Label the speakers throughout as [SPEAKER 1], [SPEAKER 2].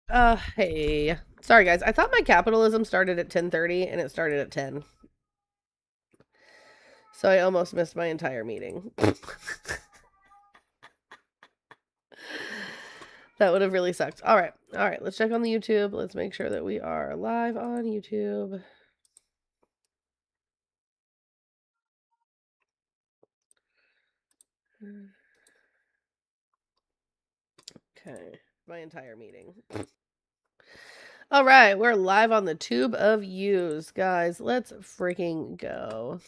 [SPEAKER 1] Hey. Sorry, guys. I thought my capitalism started at 10:30 and it started at 10. So I almost missed my entire meeting. That would have really sucked. All right. All right. Let's check on the YouTube. Let's make sure that we are live on YouTube. Okay. My entire meeting. All right. We're live on the tube of U's. Guys, let's freaking go.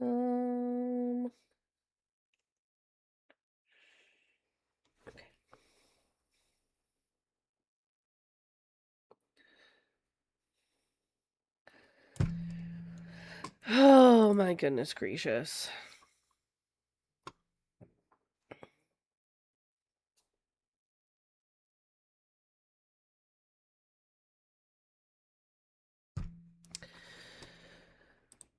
[SPEAKER 1] Okay. Oh my goodness gracious.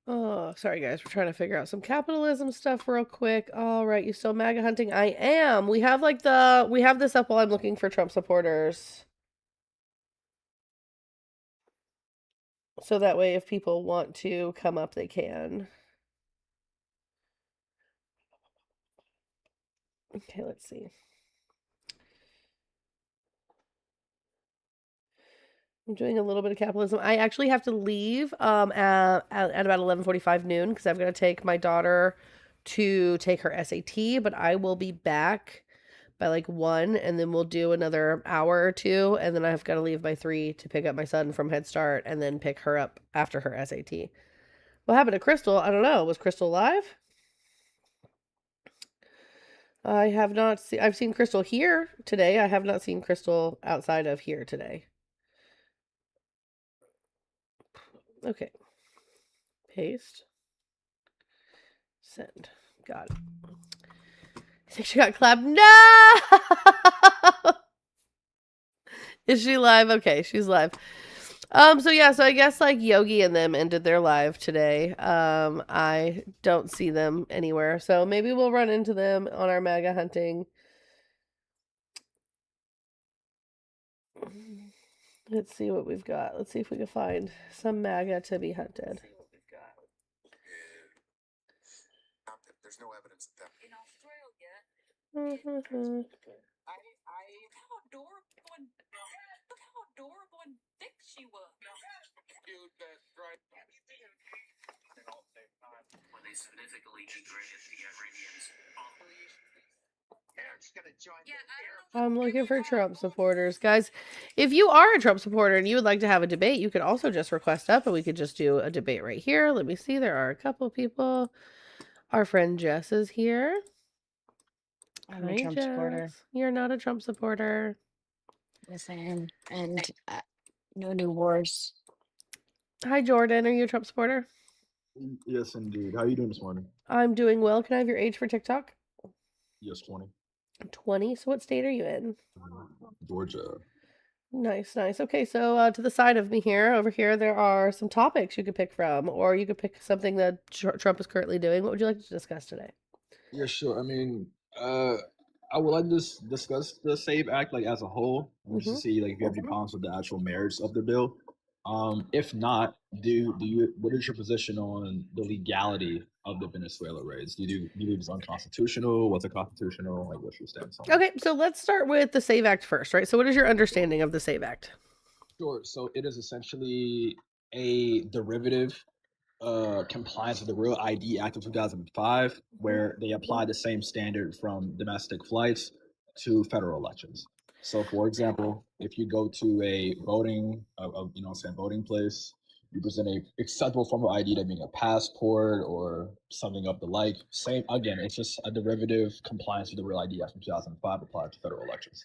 [SPEAKER 1] Oh, sorry guys. We're trying to figure out some capitalism stuff real quick. All right, you still MAGA hunting? I am. We have this up while I'm looking for Trump supporters. So that way if people want to come up, they can. Okay, let's see. I'm doing a little bit of capitalism. I actually have to leave at about 11:45 noon because I've got to take my daughter to take her SAT, but I will be back by like 1 and then we'll do another hour or two and then I've got to leave by 3 to pick up my son from Head Start and then pick her up after her SAT. What happened to Crystal? I don't know. Was Crystal live? I have not seen I've seen Crystal here today. I have not seen Crystal outside of here today. Okay. Paste. Send. Got it. I think she got clapped. No! Is she live? Okay, she's live. So I guess like Yogi and them ended their live today. I don't see them anywhere. So maybe we'll run into them on our MAGA hunting. Let's see what we've got. Let's see if we can find some MAGA to be hunted.
[SPEAKER 2] There's no evidence of that. In Australia, how adorable and look how adorable and thick she was. Dude, that's right. When they significantly degraded the Iranians.
[SPEAKER 1] I'm looking for Trump supporters. Guys, if you are a Trump supporter and you would like to have a debate, you could also just request up and we could just do a debate right here. Let me see. There are a couple people. Our friend Jess is here.
[SPEAKER 3] I'm a Trump supporter.
[SPEAKER 1] You're not a Trump supporter.
[SPEAKER 3] Yes, I am. And no new wars.
[SPEAKER 1] Hi, Jordan. Are you a Trump supporter?
[SPEAKER 4] Yes, indeed. How are you doing this morning?
[SPEAKER 1] I'm doing well. Can I have your age for TikTok?
[SPEAKER 4] Yes, 20.
[SPEAKER 1] 20. So what state are you in?
[SPEAKER 4] Georgia.
[SPEAKER 1] Nice, nice. Okay, so to the side of me here, over here, there are some topics you could pick from, or you could pick something that Trump is currently doing. What would you like to discuss today?
[SPEAKER 4] Yeah, sure. I mean, I would like to discuss the SAVE Act like as a whole, just to see like if you have any problems with the actual merits of the bill. If not, what is your position on the legality of the Venezuela raids? Do you believe it's unconstitutional? What's it constitutional? Like, what's your stance on it?
[SPEAKER 1] Okay, so let's start with the SAVE Act first, right? So what is your understanding of the SAVE Act?
[SPEAKER 4] Sure. So it is essentially a derivative compliance with the Real ID Act of 2005, where they apply the same standard from domestic flights to federal elections. So, for example, if you go to a voting place, you present a acceptable form of ID, that being a passport or something of the like. Same again, it's just a derivative compliance with the Real ID Act of 2005 applied to federal elections.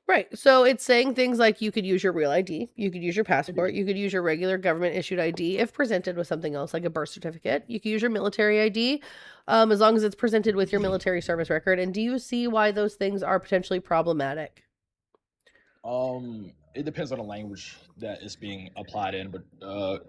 [SPEAKER 1] Right. So it's saying things like you could use your real ID, you could use your passport, you could use your regular government issued ID if presented with something else like a birth certificate. You could use your military ID as long as it's presented with your military service record. And do you see why those things are potentially problematic?
[SPEAKER 4] It depends on the language that is being applied in, but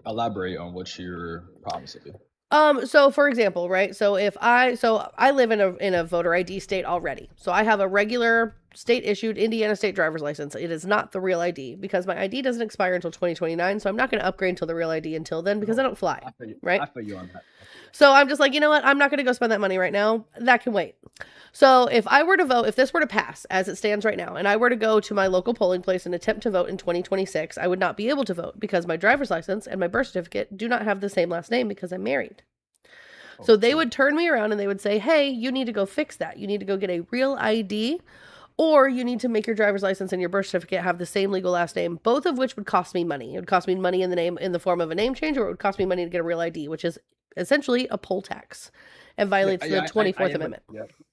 [SPEAKER 4] elaborate on what your problems would be.
[SPEAKER 1] So for example, right? So I live in a voter ID state already. So I have a regular state issued Indiana state driver's license. It is not the real ID because my ID doesn't expire until 2029. So I'm not going to upgrade until the real ID until then because I don't fly.
[SPEAKER 4] I feel you.
[SPEAKER 1] Right?
[SPEAKER 4] I feel you on that.
[SPEAKER 1] So I'm just like, you know what? I'm not going to go spend that money right now. That can wait. So if I were to vote, if this were to pass as it stands right now, and I were to go to my local polling place and attempt to vote in 2026, I would not be able to vote because my driver's license and my birth certificate do not have the same last name because I'm married. So they would turn me around and they would say, hey, you need to go fix that. You need to go get a real ID, or you need to make your driver's license and your birth certificate have the same legal last name, both of which would cost me money. It would cost me money in the form of a name change, or it would cost me money to get a real ID, which is essentially a poll tax and violates the 24th Amendment.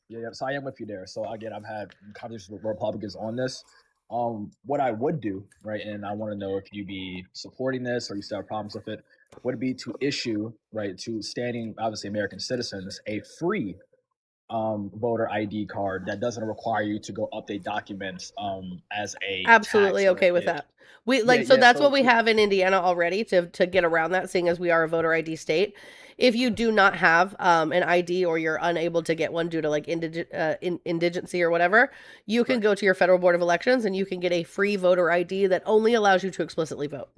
[SPEAKER 4] Yeah. So I am with you there. So again, I've had conversations with Republicans on this. What I would do, right, and I want to know if you be supporting this or you still have problems with it, would be to issue, right, to standing, obviously American citizens, a free voter ID card that doesn't require you to go update documents as a
[SPEAKER 1] Absolutely okay with that. That's what we
[SPEAKER 4] so
[SPEAKER 1] have in Indiana already to get around that, seeing as we are a voter ID state. If you do not have an ID or you're unable to get one due to like indigency or whatever, you can go to your federal board of elections and you can get a free voter ID that only allows you to explicitly vote.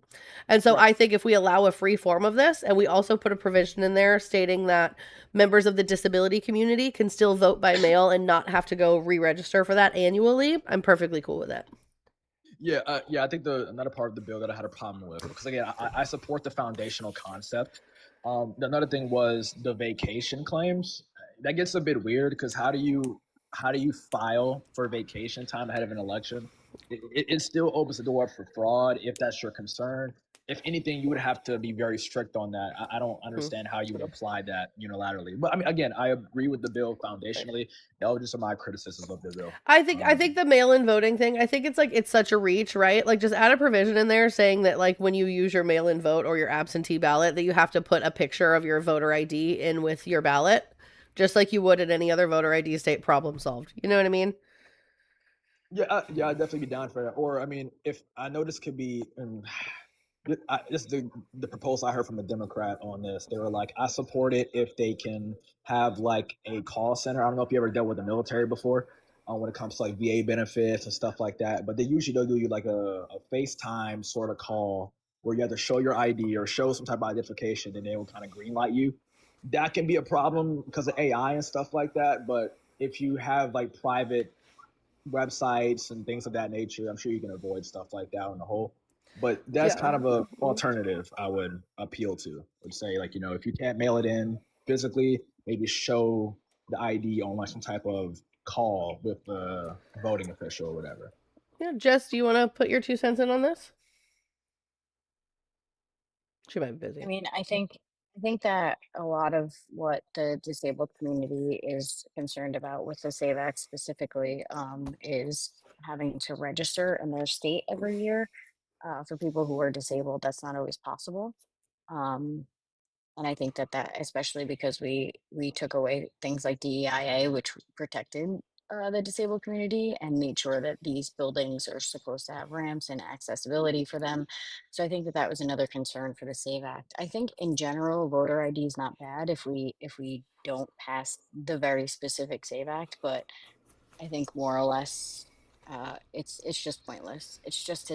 [SPEAKER 1] And so I think if we allow a free form of this and we also put a provision in there stating that members of the disability community can still vote by mail and not have to go re-register for that annually, I'm perfectly cool with it.
[SPEAKER 4] Yeah, I think another part of the bill that I had a problem with, because again, I support the foundational concept. Another thing was the vacation claims. That gets a bit weird because how do you file for vacation time ahead of an election? It still opens the door up for fraud if that's your concern. If anything, you would have to be very strict on that. I don't understand how you would apply that unilaterally. But I mean, again, I agree with the bill foundationally. That was just my criticisms of the bill.
[SPEAKER 1] I think the mail-in voting thing, I think it's such a reach, right? Like just add a provision in there saying that like when you use your mail-in vote or your absentee ballot that you have to put a picture of your voter ID in with your ballot, just like you would at any other voter ID state. Problem solved. You know what I mean?
[SPEAKER 4] Yeah, I'd definitely be down for that. Or I mean, if I know this could be, this is the proposal I heard from a Democrat on this. They were like, I support it if they can have like a call center. I don't know if you ever dealt with the military before, when it comes to like VA benefits and stuff like that. But they'll do you like a FaceTime sort of call where you have to show your ID or show some type of identification, and they will kind of greenlight you. That can be a problem because of AI and stuff like that. But if you have like private websites and things of that nature, I'm sure you can avoid stuff like that on the whole. But that's kind of a alternative I would appeal to. Would say like, if you can't mail it in physically, maybe show the ID on like some type of call with the voting official or whatever.
[SPEAKER 1] Yeah, Jess, do you want to put your 2 cents in on this? She might be busy.
[SPEAKER 3] I mean, I think that a lot of what the disabled community is concerned about with the SAVE Act specifically is having to register in their state every year. For people who are disabled, that's not always possible. And I think that especially because we took away things like DEIA, which protected the disabled community and made sure that these buildings are supposed to have ramps and accessibility for them. So I think that was another concern for the SAVE Act. I think in general, voter ID is not bad if we don't pass the very specific SAVE Act, but I think more or less it's just pointless. It's just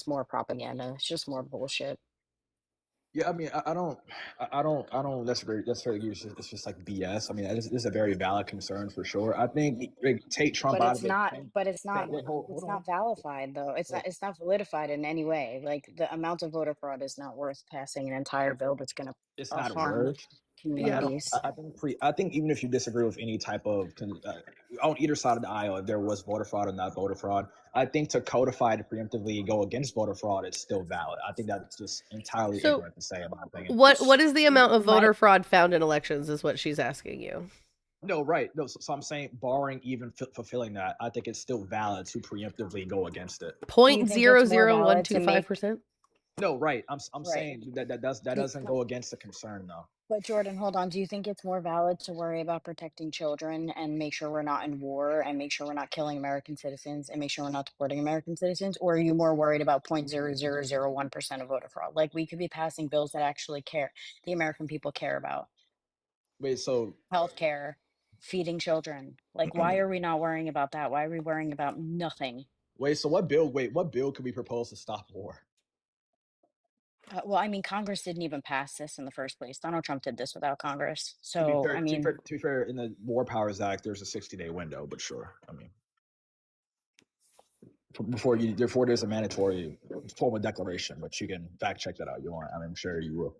[SPEAKER 3] more propaganda. It's just more bullshit.
[SPEAKER 4] Yeah, I mean, I don't necessarily use it. It's just like BS. I mean, this is a very valid concern for sure. I think take Trump
[SPEAKER 3] But
[SPEAKER 4] out
[SPEAKER 3] it's
[SPEAKER 4] of it.
[SPEAKER 3] not. But it's not.
[SPEAKER 4] Wait, hold
[SPEAKER 3] It's
[SPEAKER 4] on.
[SPEAKER 3] not validified though. It's
[SPEAKER 4] Wait.
[SPEAKER 3] not. It's not validified in any way. Like the amount of voter fraud is not worth passing an entire bill that's going
[SPEAKER 4] It's
[SPEAKER 3] to
[SPEAKER 4] not
[SPEAKER 3] harm
[SPEAKER 4] worth.
[SPEAKER 3] communities.
[SPEAKER 4] I think even if you disagree with any type of on either side of the aisle, if there was voter fraud or not voter fraud, I think to codify to preemptively go against voter fraud, it's still valid. I think that's just entirely ignorant to say, in my opinion.
[SPEAKER 1] What is the amount of voter fraud found in elections is what she's asking you.
[SPEAKER 4] No, right. No, so I'm saying, barring even fulfilling that, I think it's still valid to preemptively go against it.
[SPEAKER 1] 0.00125%.
[SPEAKER 4] No, right. I'm saying that doesn't go against the concern though.
[SPEAKER 3] But Jordan, hold on. Do you think it's more valid to worry about protecting children and make sure we're not in war and make sure we're not killing American citizens and make sure we're not deporting American citizens? Or are you more worried about 0.0001% of voter fraud? Like we could be passing bills that actually the American people care about.
[SPEAKER 4] Wait, so
[SPEAKER 3] Healthcare, feeding children. Like, why are we not worrying about that? Why are we worrying about nothing?
[SPEAKER 4] what bill could we propose to stop war?
[SPEAKER 3] Well, I mean, Congress didn't even pass this in the first place. Donald Trump did this without Congress.
[SPEAKER 4] To be
[SPEAKER 3] So,
[SPEAKER 4] fair,
[SPEAKER 3] I mean,
[SPEAKER 4] to be fair, in the War Powers Act, there's a 60-day window, but sure. I mean, before there's a mandatory formal declaration, but you can fact check that out. You want? I'm sure you will.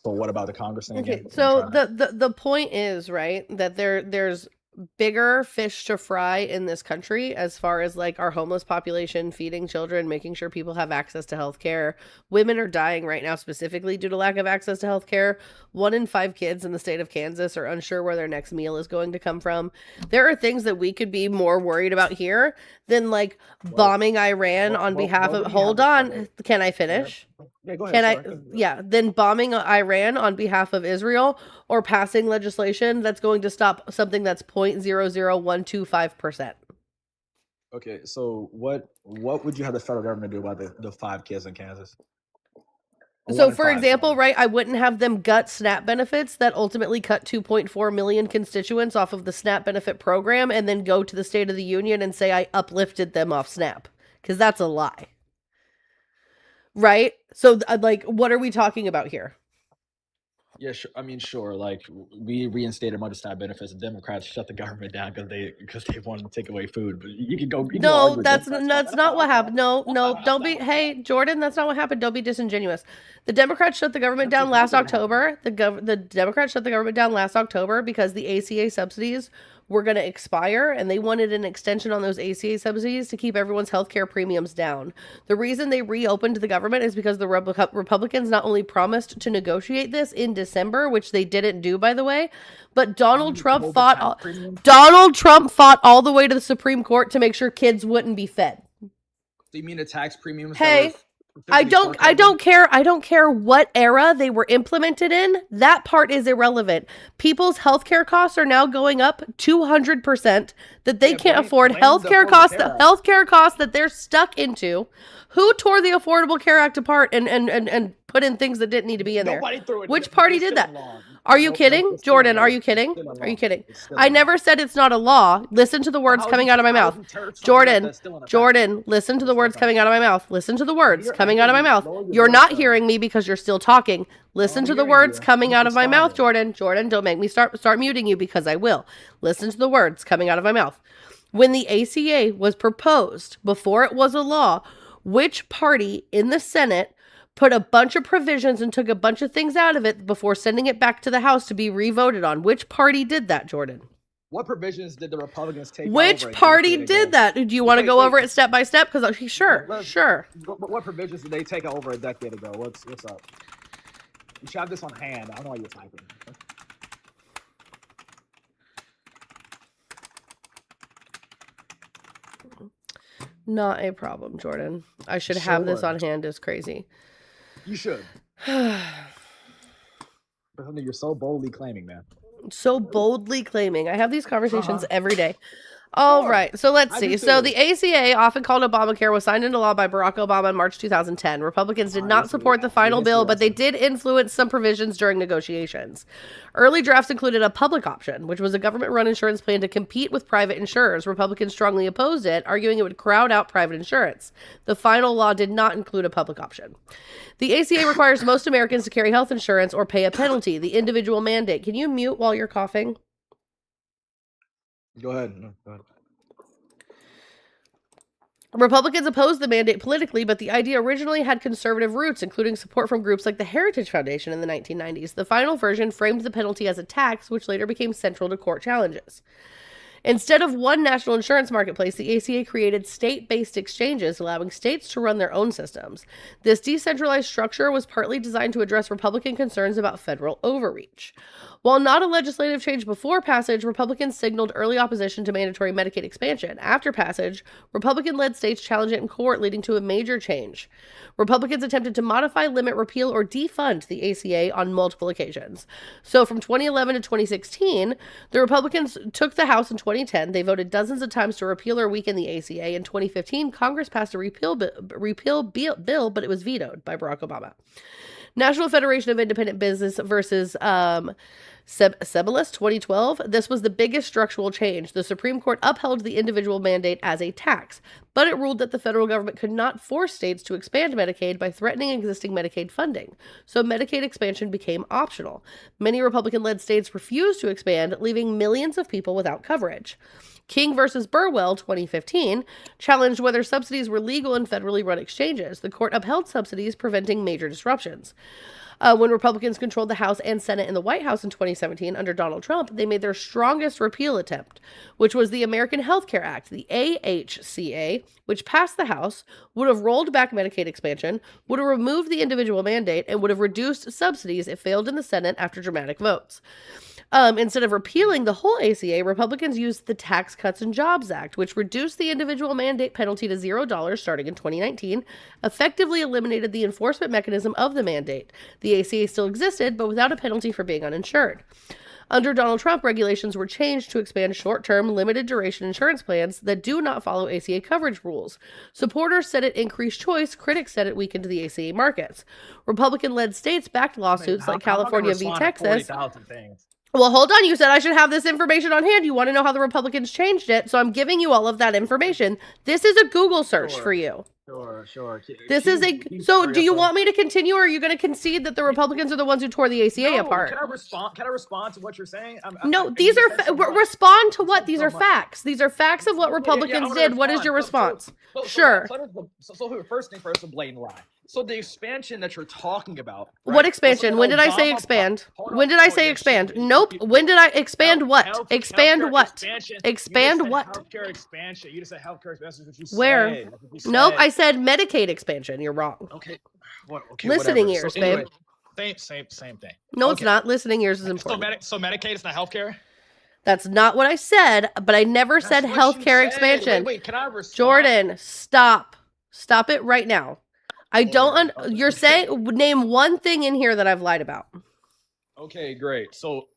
[SPEAKER 4] So what about the Congress thing
[SPEAKER 1] Okay,
[SPEAKER 4] again?
[SPEAKER 1] so the point is, right, that there's bigger fish to fry in this country as far as like our homeless population, feeding children, making sure people have access to healthcare. Women are dying right now specifically due to lack of access to healthcare. 1 in 5 kids in the state of Kansas are unsure where their next meal is going to come from. There are things that we could be more worried about here than like bombing Iran on behalf of. Hold on, can I finish?
[SPEAKER 4] Yeah, go ahead.
[SPEAKER 1] Can I?
[SPEAKER 4] sorry.
[SPEAKER 1] Yeah, then bombing Iran on behalf of Israel or passing legislation that's going to stop something that's 0.00125%.
[SPEAKER 4] Okay, so what would you have the federal government do about the 5 kids in Kansas?
[SPEAKER 1] So,
[SPEAKER 4] 1 in
[SPEAKER 1] for
[SPEAKER 4] 5,
[SPEAKER 1] example,
[SPEAKER 4] sorry.
[SPEAKER 1] right, I wouldn't have them gut SNAP benefits that ultimately cut 2.4 million constituents off of the SNAP benefit program and then go to the State of the Union and say I uplifted them off SNAP, because that's a lie. Right? So, like, what are we talking about here?
[SPEAKER 4] Yeah, sure. I mean, sure. Like we reinstated a bunch of SNAP benefits. The Democrats shut the government down because they wanted to take away food. But you can go. You can go
[SPEAKER 1] No,
[SPEAKER 4] argue with
[SPEAKER 1] that's
[SPEAKER 4] Democrats.
[SPEAKER 1] that's not what happened. No, don't be. Hey, Jordan, that's not what happened. Don't be disingenuous. The Democrats shut the government down last October. The Democrats shut the government down last October because the ACA subsidies were going to expire, and they wanted an extension on those ACA subsidies to keep everyone's healthcare premiums down. The reason they reopened the government is because the Republicans not only promised to negotiate this in December, which they didn't do, by the way, but Donald Trump fought all the way to the Supreme Court to make sure kids wouldn't be fed.
[SPEAKER 4] Do you mean the tax premiums?
[SPEAKER 1] Hey, I don't care what era they were implemented in. That part is irrelevant. People's healthcare costs are now going up 200% that they can't afford. Healthcare costs that they're stuck into. Who tore the Affordable Care Act apart and put in things that didn't need to be in there? Which party did that? Are you kidding? Jordan, are you kidding? Are you kidding? I never said it's not a law. Listen to the words coming out of my mouth. Jordan, listen to the words coming out of my mouth. Listen to the words coming out of my mouth. You're not hearing me because you're still talking. Listen to the words coming out of my mouth, Jordan. Jordan, don't make me start muting you because I will. Listen to the words coming out of my mouth. When the ACA was proposed, before it was a law, which party in the Senate put a bunch of provisions and took a bunch of things out of it before sending it back to the House to be revoted on? Which party did that, Jordan?
[SPEAKER 4] What provisions did the Republicans take?
[SPEAKER 1] Which party did that? Do you want to go over it step by step? Because sure.
[SPEAKER 4] What provisions did they take over a decade ago? What's up? You should have this on hand. I don't know why you're typing.
[SPEAKER 1] Not a problem, Jordan. I should have this on hand. Is crazy.
[SPEAKER 4] You should. Something you're so boldly claiming, man.
[SPEAKER 1] So boldly claiming. I have these conversations every day. All right, so let's see. So the ACA, often called Obamacare, was signed into law by Barack Obama in March 2010. Republicans did not support the final bill, but they did influence some provisions during negotiations. Early drafts included a public option, which was a government-run insurance plan to compete with private insurers. Republicans strongly opposed it, arguing it would crowd out private insurance. The final law did not include a public option. The ACA requires most Americans to carry health insurance or pay a penalty, the individual mandate. Can you mute while you're coughing?
[SPEAKER 4] Go ahead. No, go ahead.
[SPEAKER 1] Republicans opposed the mandate politically, but the idea originally had conservative roots, including support from groups like the Heritage Foundation in the 1990s. The final version framed the penalty as a tax, which later became central to court challenges. Instead of one national insurance marketplace, the ACA created state-based exchanges, allowing states to run their own systems. This decentralized structure was partly designed to address Republican concerns about federal overreach. While not a legislative change before passage, Republicans signaled early opposition to mandatory Medicaid expansion. After passage, Republican-led states challenged it in court, leading to a major change. Republicans attempted to modify, limit, repeal, or defund the ACA on multiple occasions. So from 2011 to 2016, the Republicans took the House in 2010. They voted dozens of times to repeal or weaken the ACA. In 2015, Congress passed a repeal bill, but it was vetoed by Barack Obama. National Federation of Independent Business versus Sebelius, 2012. This was the biggest structural change. The Supreme Court upheld the individual mandate as a tax, but it ruled that the federal government could not force states to expand Medicaid by threatening existing Medicaid funding. So Medicaid expansion became optional. Many Republican-led states refused to expand, leaving millions of people without coverage. King versus Burwell, 2015, challenged whether subsidies were legal in federally run exchanges. The court upheld subsidies, preventing major disruptions. When Republicans controlled the House and Senate and the White House in 2017 under Donald Trump, they made their strongest repeal attempt, which was the American Health Care Act, the AHCA, which passed the House, would have rolled back Medicaid expansion, would have removed the individual mandate, and would have reduced subsidies if failed in the Senate after dramatic votes. Instead of repealing the whole ACA, Republicans used the Tax Cuts and Jobs Act, which reduced the individual mandate penalty to $0 starting in 2019, effectively eliminated the enforcement mechanism of the mandate. The ACA still existed, but without a penalty for being uninsured. Under Donald Trump, regulations were changed to expand short-term, limited-duration insurance plans that do not follow ACA coverage rules. Supporters said it increased choice. Critics said it weakened the ACA markets. Republican-led states backed lawsuits like California v. Texas. Well, hold on. You said I should have this information on hand. You want to know how the Republicans changed it, so I'm giving you all of that information. This is a Google search for you.
[SPEAKER 4] Sure.
[SPEAKER 1] This is a... So do you want me to continue, or are you going to concede that the Republicans are the ones who tore the ACA apart?
[SPEAKER 4] Can I respond to what you're saying?
[SPEAKER 1] No, these are... Respond to what? These are facts. These are facts of what Republicans did. What is your response? Sure.
[SPEAKER 4] So first thing first, a blatant lie. So the expansion that you're talking about... Right?
[SPEAKER 1] What expansion? When did I say expand? When did I say expand? Nope. When did I expand what? Expand what? Expand what?
[SPEAKER 4] Healthcare expansion. You just said healthcare expansion.
[SPEAKER 1] Where? Nope, I said Medicaid expansion. You're wrong.
[SPEAKER 4] Okay.
[SPEAKER 1] Listening
[SPEAKER 4] whatever.
[SPEAKER 1] ears,
[SPEAKER 4] So anyway,
[SPEAKER 1] babe.
[SPEAKER 4] Same thing.
[SPEAKER 1] No, it's not. Listening ears is important.
[SPEAKER 4] So Medicaid is not healthcare?
[SPEAKER 1] That's not what I said, but I never said
[SPEAKER 4] That's what you
[SPEAKER 1] healthcare
[SPEAKER 4] said.
[SPEAKER 1] expansion.
[SPEAKER 4] Wait, can I respond?
[SPEAKER 1] Jordan, stop. Stop it right now. I don't... You're saying... Name one thing in here that I've lied about.
[SPEAKER 4] Okay, great. So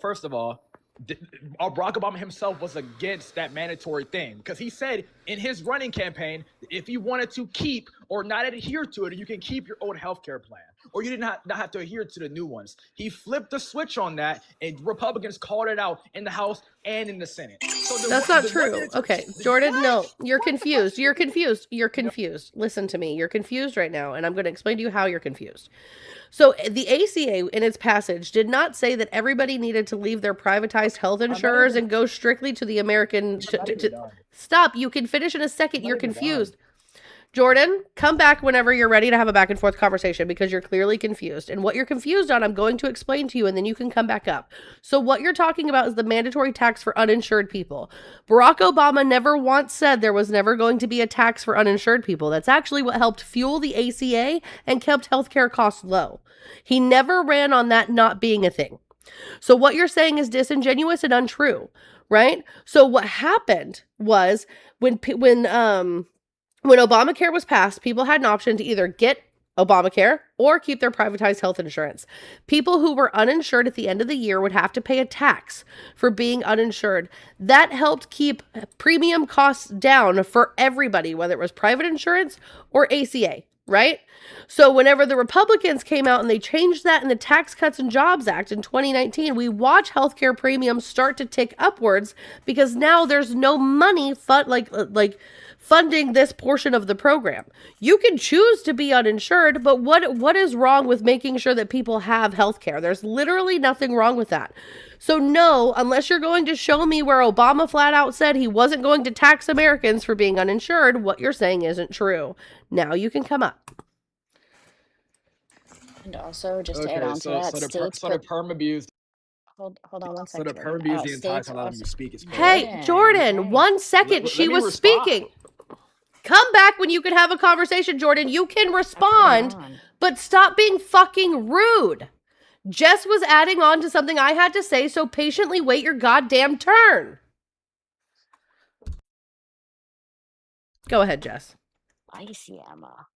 [SPEAKER 4] first of all, Barack Obama himself was against that mandatory thing because he said in his running campaign, if you wanted to keep or not adhere to it, you can keep your old healthcare plan, or you did not have to adhere to the new ones. He flipped the switch on that, and Republicans called it out in the House and in the Senate. So
[SPEAKER 1] That's not true. Okay, Jordan, no, you're confused. You're confused. Listen to me. You're confused right now, and I'm going to explain to you how you're confused. So the ACA in its passage did not say that everybody needed to leave their privatized health insurers and go strictly to the American... Stop. You can finish in a second. You're confused. Jordan, come back whenever you're ready to have a back and forth conversation because you're clearly confused. And what you're confused on, I'm going to explain to you, and then you can come back up. So what you're talking about is the mandatory tax for uninsured people. Barack Obama never once said there was never going to be a tax for uninsured people. That's actually what helped fuel the ACA and kept healthcare costs low. He never ran on that not being a thing. So what you're saying is disingenuous and untrue, right? So what happened was when Obamacare was passed, people had an option to either get Obamacare or keep their privatized health insurance. People who were uninsured at the end of the year would have to pay a tax for being uninsured. That helped keep premium costs down for everybody, whether it was private insurance or ACA, right? So whenever the Republicans came out and they changed that in the Tax Cuts and Jobs Act in 2019, we watch healthcare premiums start to tick upwards because now there's no money funding this portion of the program. You can choose to be uninsured, but what is wrong with making sure that people have healthcare? There's literally nothing wrong with that. So no, unless you're going to show me where Obama flat out said he wasn't going to tax Americans for being uninsured, what you're saying isn't true. Now you can come up.
[SPEAKER 3] And also, just to add on to that,
[SPEAKER 4] the perm abuse
[SPEAKER 3] hold on one
[SPEAKER 4] So
[SPEAKER 3] second.
[SPEAKER 4] the perm be is the entire
[SPEAKER 3] States
[SPEAKER 4] time letting
[SPEAKER 3] also.
[SPEAKER 4] you speak is
[SPEAKER 1] Hey,
[SPEAKER 3] Jordan,
[SPEAKER 1] Jordan,
[SPEAKER 3] hey.
[SPEAKER 1] 1 second.
[SPEAKER 4] Let
[SPEAKER 1] She
[SPEAKER 4] me
[SPEAKER 1] was
[SPEAKER 4] respond.
[SPEAKER 1] speaking. Come back when you can have a conversation, Jordan. You can respond,
[SPEAKER 3] on.
[SPEAKER 1] but stop being fucking rude. Jess was adding on to something I had to say, so patiently wait your goddamn turn. Go ahead, Jess.
[SPEAKER 3] Icy Emma.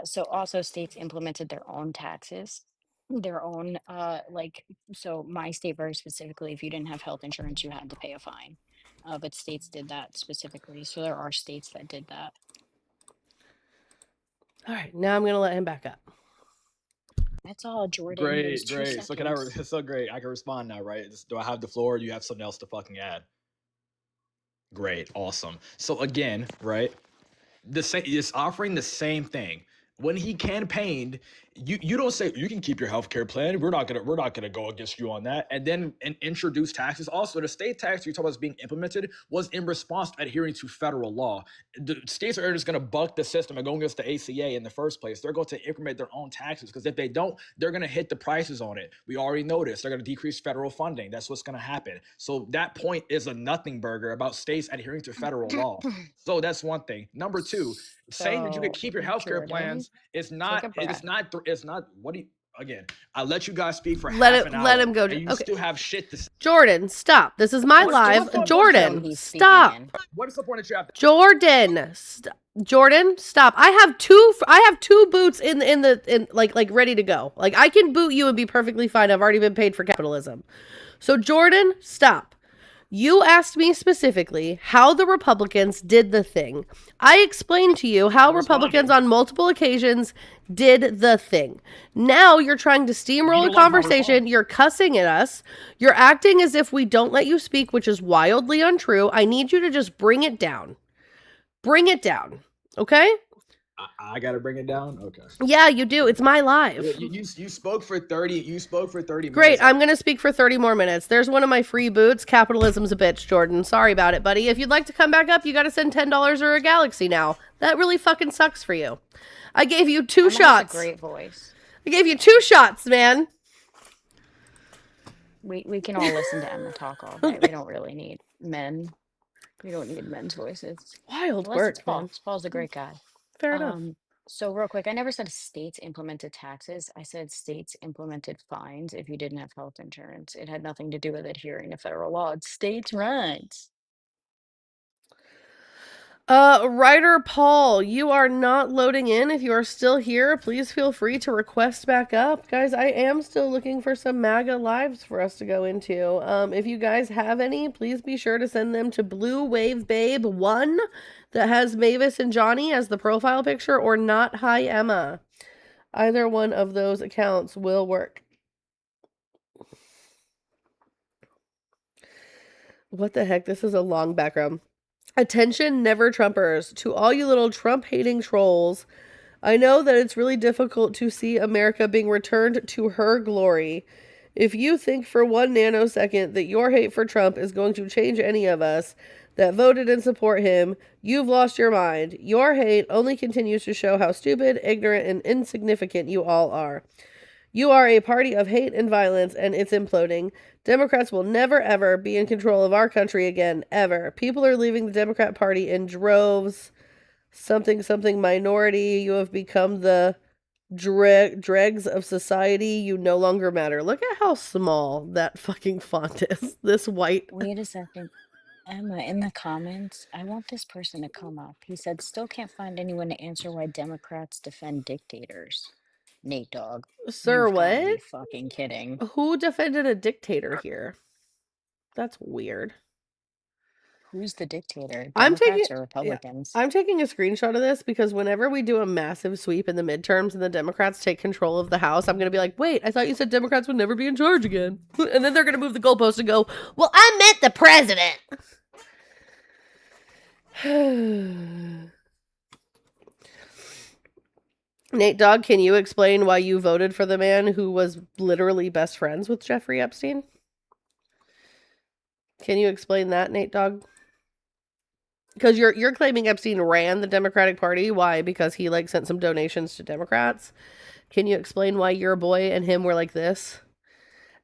[SPEAKER 3] So also states implemented their own taxes, their own so my state very specifically, if you didn't have health insurance, you had to pay a fine. But states did that specifically. So there are states that did that.
[SPEAKER 1] All right, now I'm going to let him back up.
[SPEAKER 3] That's all, Jordan. It was
[SPEAKER 4] Great,
[SPEAKER 3] 2
[SPEAKER 4] great. So can I?
[SPEAKER 3] seconds.
[SPEAKER 4] So great. I can respond now, right? Do I have the floor? Or do you have something else to fucking add? Great, awesome. So again, right? The same is offering the same thing. When he campaigned, you don't say you can keep your healthcare plan. We're not gonna go against you on that. And then introduce taxes. Also, the state tax you talk about is being implemented was in response to adhering to federal law. The states are just gonna buck the system and go against the ACA in the first place. They're going to implement their own taxes because if they don't, they're gonna hit the prices on it. We already know this. They're gonna decrease federal funding. That's what's gonna happen. So that point is a nothing burger about states adhering to federal law. So that's one thing. Number two, saying that you could
[SPEAKER 3] So,
[SPEAKER 4] keep your healthcare
[SPEAKER 3] Jordan,
[SPEAKER 4] plans is
[SPEAKER 3] take a
[SPEAKER 4] not
[SPEAKER 3] breath.
[SPEAKER 4] it's not what do you again, I let you guys speak for
[SPEAKER 1] Let
[SPEAKER 4] half
[SPEAKER 1] it-
[SPEAKER 4] an hour
[SPEAKER 1] let him go.
[SPEAKER 4] and you
[SPEAKER 1] Okay.
[SPEAKER 4] still have shit to say.
[SPEAKER 1] Jordan, stop. This is my
[SPEAKER 4] What-
[SPEAKER 1] live.
[SPEAKER 4] what's the-
[SPEAKER 1] Jordan,
[SPEAKER 3] He's
[SPEAKER 1] stop.
[SPEAKER 3] speaking in.
[SPEAKER 4] What is the point of you have
[SPEAKER 1] Jordan, Jordan, stop. I have two boots in like ready to go. Like I can boot you and be perfectly fine. I've already been paid for capitalism. So Jordan, stop. You asked me specifically how the Republicans did the thing. I explained to you how Republicans on multiple occasions did the thing. Now you're trying to steamroll a
[SPEAKER 4] don't like my
[SPEAKER 1] conversation.
[SPEAKER 4] response.
[SPEAKER 1] You're cussing at us. You're acting as if we don't let you speak, which is wildly untrue. I need you to just bring it down. Bring it down. Okay?
[SPEAKER 4] I gotta bring it down? Okay.
[SPEAKER 1] Yeah, you do. It's my live.
[SPEAKER 4] You spoke for 30 minutes.
[SPEAKER 1] Great. I'm going to speak for 30 more minutes. There's one of my free boots. Capitalism's a bitch, Jordan. Sorry about it, buddy. If you'd like to come back up, you got to send $10 or a galaxy now. That really fucking sucks for you. I gave you two
[SPEAKER 3] Emma
[SPEAKER 1] shots.
[SPEAKER 3] has a great voice.
[SPEAKER 1] I gave you 2 shots, man.
[SPEAKER 3] We can all listen to Emma talk all day. We don't really need men. We don't need men's voices.
[SPEAKER 1] Wild
[SPEAKER 3] Unless
[SPEAKER 1] work,
[SPEAKER 3] it's Paul.
[SPEAKER 1] man.
[SPEAKER 3] Paul's a great guy.
[SPEAKER 1] Fair enough.
[SPEAKER 3] So real quick, I never said states implemented taxes. I said states implemented fines if you didn't have health insurance. It had nothing to do with adhering to federal law. It's states' rights.
[SPEAKER 1] Writer Paul, you are not loading in. If you are still here, please feel free to request back up. Guys, I am still looking for some MAGA lives for us to go into. If you guys have any, please be sure to send them to Blue Wave Babe 1 that has Mavis and Johnny as the profile picture, or Not Hi Emma. Either one of those accounts will work. What the heck? This is a long background. Attention, never Trumpers. To all you little Trump-hating trolls, I know that it's really difficult to see America being returned to her glory. If you think for 1 nanosecond that your hate for Trump is going to change any of us that voted and support him, you've lost your mind. Your hate only continues to show how stupid, ignorant, and insignificant you all are. You are a party of hate and violence, and it's imploding. Democrats will never, ever be in control of our country again, ever. People are leaving the Democrat Party in droves. Something minority. You have become the dregs of society. You no longer matter. Look at how small that fucking font is. This white.
[SPEAKER 3] Wait a second. Emma, in the comments, I want this person to come up. He said, still can't find anyone to answer why Democrats defend dictators. Nate Dogg.
[SPEAKER 1] Sir,
[SPEAKER 3] You've gotta be
[SPEAKER 1] what?
[SPEAKER 3] fucking kidding.
[SPEAKER 1] Who defended a dictator here? That's weird.
[SPEAKER 3] Who's the dictator?
[SPEAKER 1] I'm
[SPEAKER 3] Democrats
[SPEAKER 1] taking-
[SPEAKER 3] or Republicans?
[SPEAKER 1] I'm taking a screenshot of this because whenever we do a massive sweep in the midterms and the Democrats take control of the House, I'm going to be like, wait, I thought you said Democrats would never be in charge again. And then they're going to move the goalpost and go, well, I meant the president. Nate Dogg, can you explain why you voted for the man who was literally best friends with Jeffrey Epstein? Can you explain that, Nate Dogg? Because you're claiming Epstein ran the Democratic Party. Why? Because he sent some donations to Democrats. Can you explain why your boy and him were like this?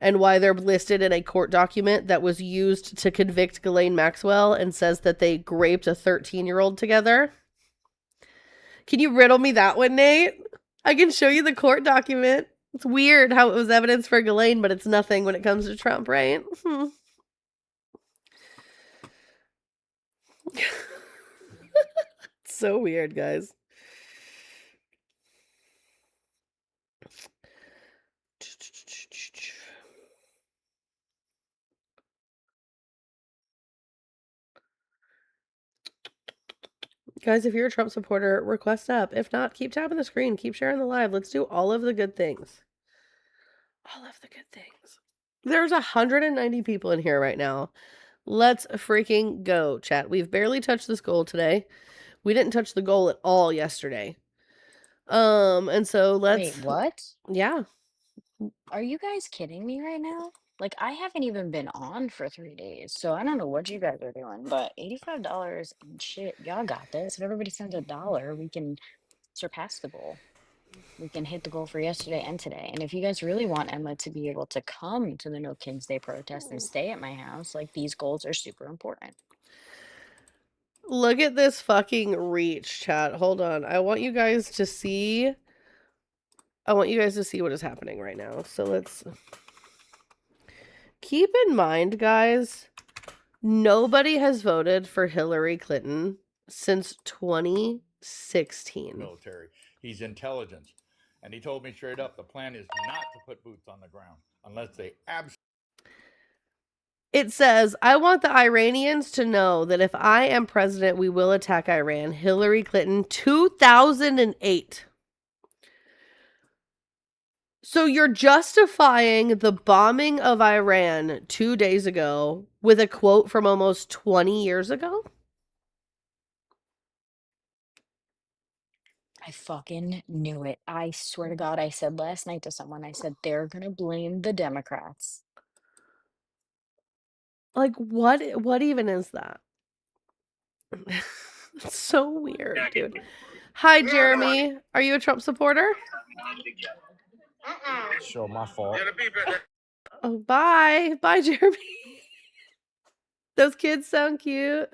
[SPEAKER 1] And why they're listed in a court document that was used to convict Ghislaine Maxwell and says that they raped a 13-year-old together? Can you riddle me that one, Nate? I can show you the court document. It's weird how it was evidence for Ghislaine, but it's nothing when it comes to Trump, right? So weird, guys. Guys, if you're a Trump supporter, request up. If not, keep tapping the screen. Keep sharing the live. Let's do all of the good things. All of the good things. There's 190 people in here right now. Let's freaking go, chat. We've barely touched this goal today. We didn't touch the goal at all yesterday. And so let's...
[SPEAKER 3] Wait, what?
[SPEAKER 1] Yeah.
[SPEAKER 3] Are you guys kidding me right now? Like, I haven't even been on for 3 days, so I don't know what you guys are doing, but $85 and shit, y'all got this. If everybody sends $1, we can surpass the goal. We can hit the goal for yesterday and today. And if you guys really want Emma to be able to come to the No Kings Day protest and stay at my house, like, these goals are super important.
[SPEAKER 1] Look at this fucking reach, chat. Hold on. I want you guys to see what is happening right now. So let's keep in mind, guys, nobody has voted for Hillary Clinton since 2016.
[SPEAKER 5] Military. He's intelligence. And he told me straight up, the plan is not to put boots on the ground unless they absolutely...
[SPEAKER 1] It says, I want the Iranians to know that if I am president, we will attack Iran. Hillary Clinton, 2008. So you're justifying the bombing of Iran 2 days ago with a quote from almost 20 years ago?
[SPEAKER 3] I fucking knew it. I swear to God, I said last night to someone, I said, they're gonna blame the Democrats.
[SPEAKER 1] Like, what even is that? It's so weird, dude. Hi, Jeremy. Are you a Trump supporter?
[SPEAKER 6] Sure, my fault.
[SPEAKER 1] Oh, bye. Bye, Jeremy. Those kids sound cute.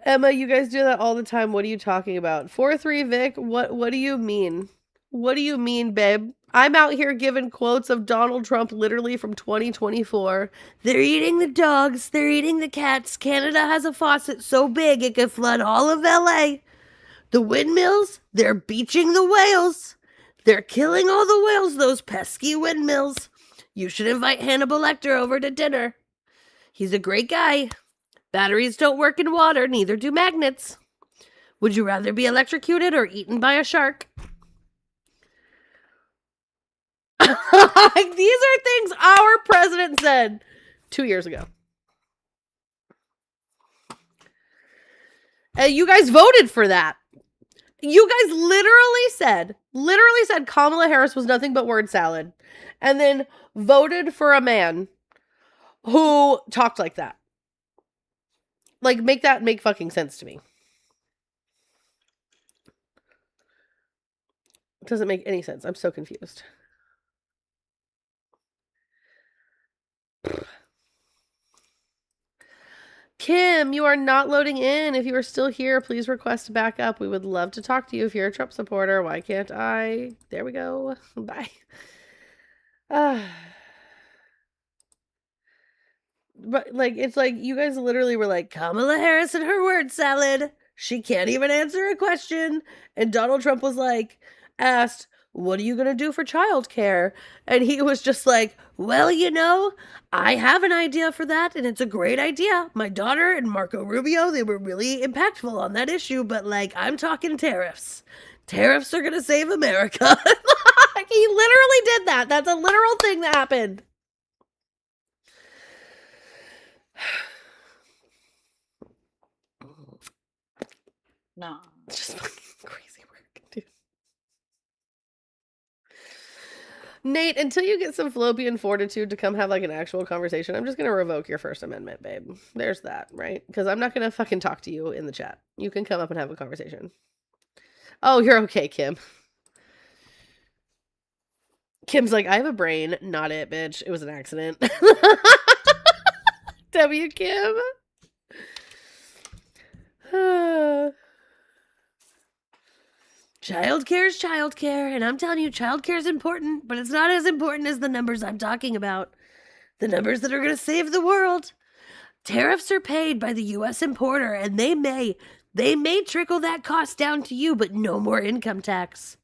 [SPEAKER 1] Emma, you guys do that all the time. What are you talking about? 4-3 Vic, what do you mean? What do you mean, babe? I'm out here giving quotes of Donald Trump literally from 2024. They're eating the dogs. They're eating the cats. Canada has a faucet so big it could flood all of LA. The windmills, they're beaching the whales. They're killing all the whales, those pesky windmills. You should invite Hannibal Lecter over to dinner. He's a great guy. Batteries don't work in water, neither do magnets. Would you rather be electrocuted or eaten by a shark? These are things our president said 2 years ago. And you guys voted for that. You guys literally said Kamala Harris was nothing but word salad. And then voted for a man who talked like that. Like, make that make fucking sense to me. It doesn't make any sense. I'm so confused. Kim, you are not loading in. If you are still here, please request to back up. We would love to talk to you if you're a Trump supporter. Why can't I? There we go. Bye. But, like, it's like you guys literally were like, Kamala Harris and her word salad. She can't even answer a question. And Donald Trump was like, asked, what are you going to do for childcare? And he was just like, well, you know, I have an idea for that, and it's a great idea. My daughter and Marco Rubio, they were really impactful on that issue, but, like, I'm talking tariffs. Tariffs are going to save America. He literally did that. That's a literal thing that happened.
[SPEAKER 3] No.
[SPEAKER 1] It's just fucking crazy work, dude. Nate, until you get some fallopian fortitude to come have like an actual conversation, I'm just gonna revoke your First Amendment, babe. There's that, right? Because I'm not gonna fucking talk to you in the chat. You can come up and have a conversation. Oh, you're okay, Kim. Kim's like, I have a brain. Not it, bitch. It was an accident. W. Kim. Childcare is childcare, and I'm telling you, childcare is important, but it's not as important as the numbers I'm talking about. The numbers that are going to save the world. Tariffs are paid by the U.S. importer, and they may trickle that cost down to you, but no more income tax.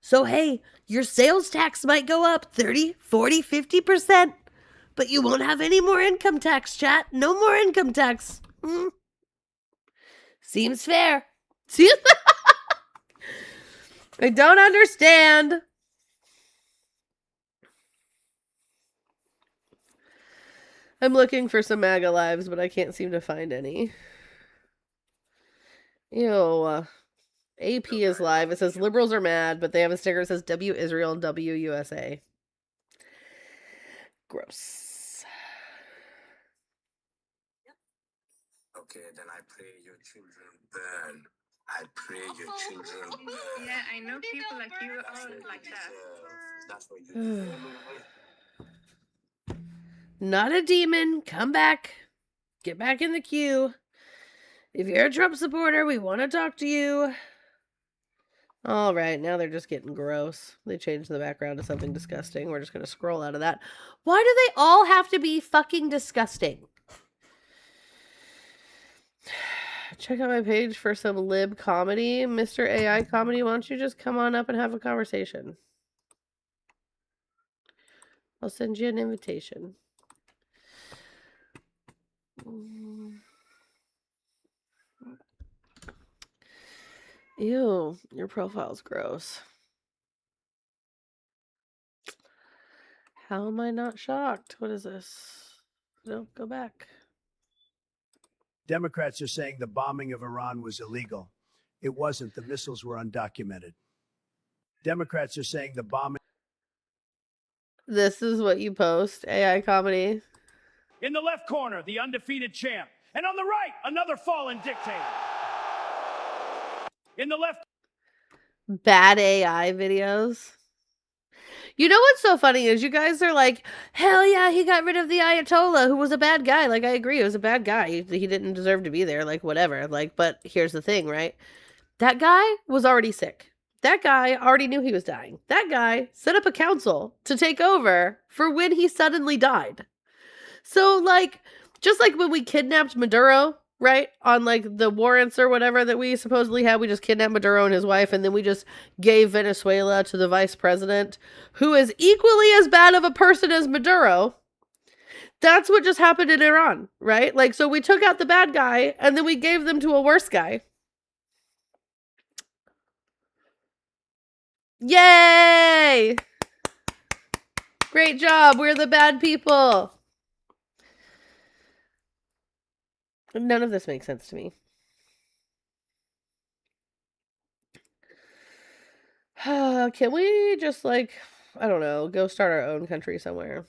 [SPEAKER 1] So, hey, your sales tax might go up 30, 40, 50%, but you won't have any more income tax, chat. No more income tax. Seems fair. I don't understand. I'm looking for some MAGA lives, but I can't seem to find any. Ew. AP is live. It says liberals are mad, but they have a sticker that says W Israel and W USA. Gross.
[SPEAKER 6] Okay, then I pray your children burn. I pray your children burn.
[SPEAKER 2] Yeah, I know people like you are like that.
[SPEAKER 6] That's what you deserve.
[SPEAKER 1] Not a demon. Come back. Get back in the queue. If you're a Trump supporter, we want to talk to you. All right, now they're just getting gross. They changed the background to something disgusting. We're just going to scroll out of that. Why do they all have to be fucking disgusting? Check out my page for some lib comedy. Mr. AI comedy, why don't you just come on up and have a conversation? I'll send you an invitation. Ew, your profile's gross. How am I not shocked? What is this? No, go back.
[SPEAKER 7] Democrats are saying the bombing of Iran was illegal. It wasn't. The missiles were undocumented. Democrats are saying the bombing.
[SPEAKER 1] This is what you post, AI comedy.
[SPEAKER 8] In the left corner, the undefeated champ. And on the right, another fallen dictator. In the left.
[SPEAKER 1] Bad AI videos. You know what's so funny is you guys are like, hell yeah, he got rid of the Ayatollah, who was a bad guy. Like, I agree, he was a bad guy. He didn't deserve to be there, like, whatever. Like, but here's the thing, right? That guy was already sick. That guy already knew he was dying. That guy set up a council to take over for when he suddenly died. So, like, just like when we kidnapped Maduro, right? On, like, the warrants or whatever that we supposedly had, we just kidnapped Maduro and his wife, and then we just gave Venezuela to the vice president, who is equally as bad of a person as Maduro. That's what just happened in Iran, right? Like, so we took out the bad guy, and then we gave them to a worse guy. Yay! Great job. We're the bad people. None of this makes sense to me. Can we just, like, I don't know, go start our own country somewhere?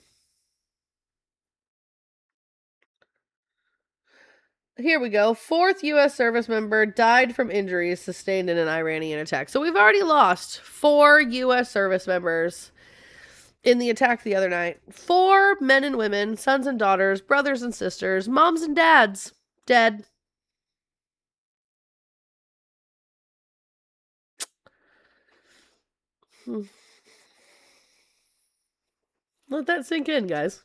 [SPEAKER 1] Here we go. 4th U.S. service member died from injuries sustained in an Iranian attack. So we've already lost 4 U.S. service members in the attack the other night. 4 men and women, sons and daughters, brothers and sisters, moms and dads, dead. Let that sink in, guys.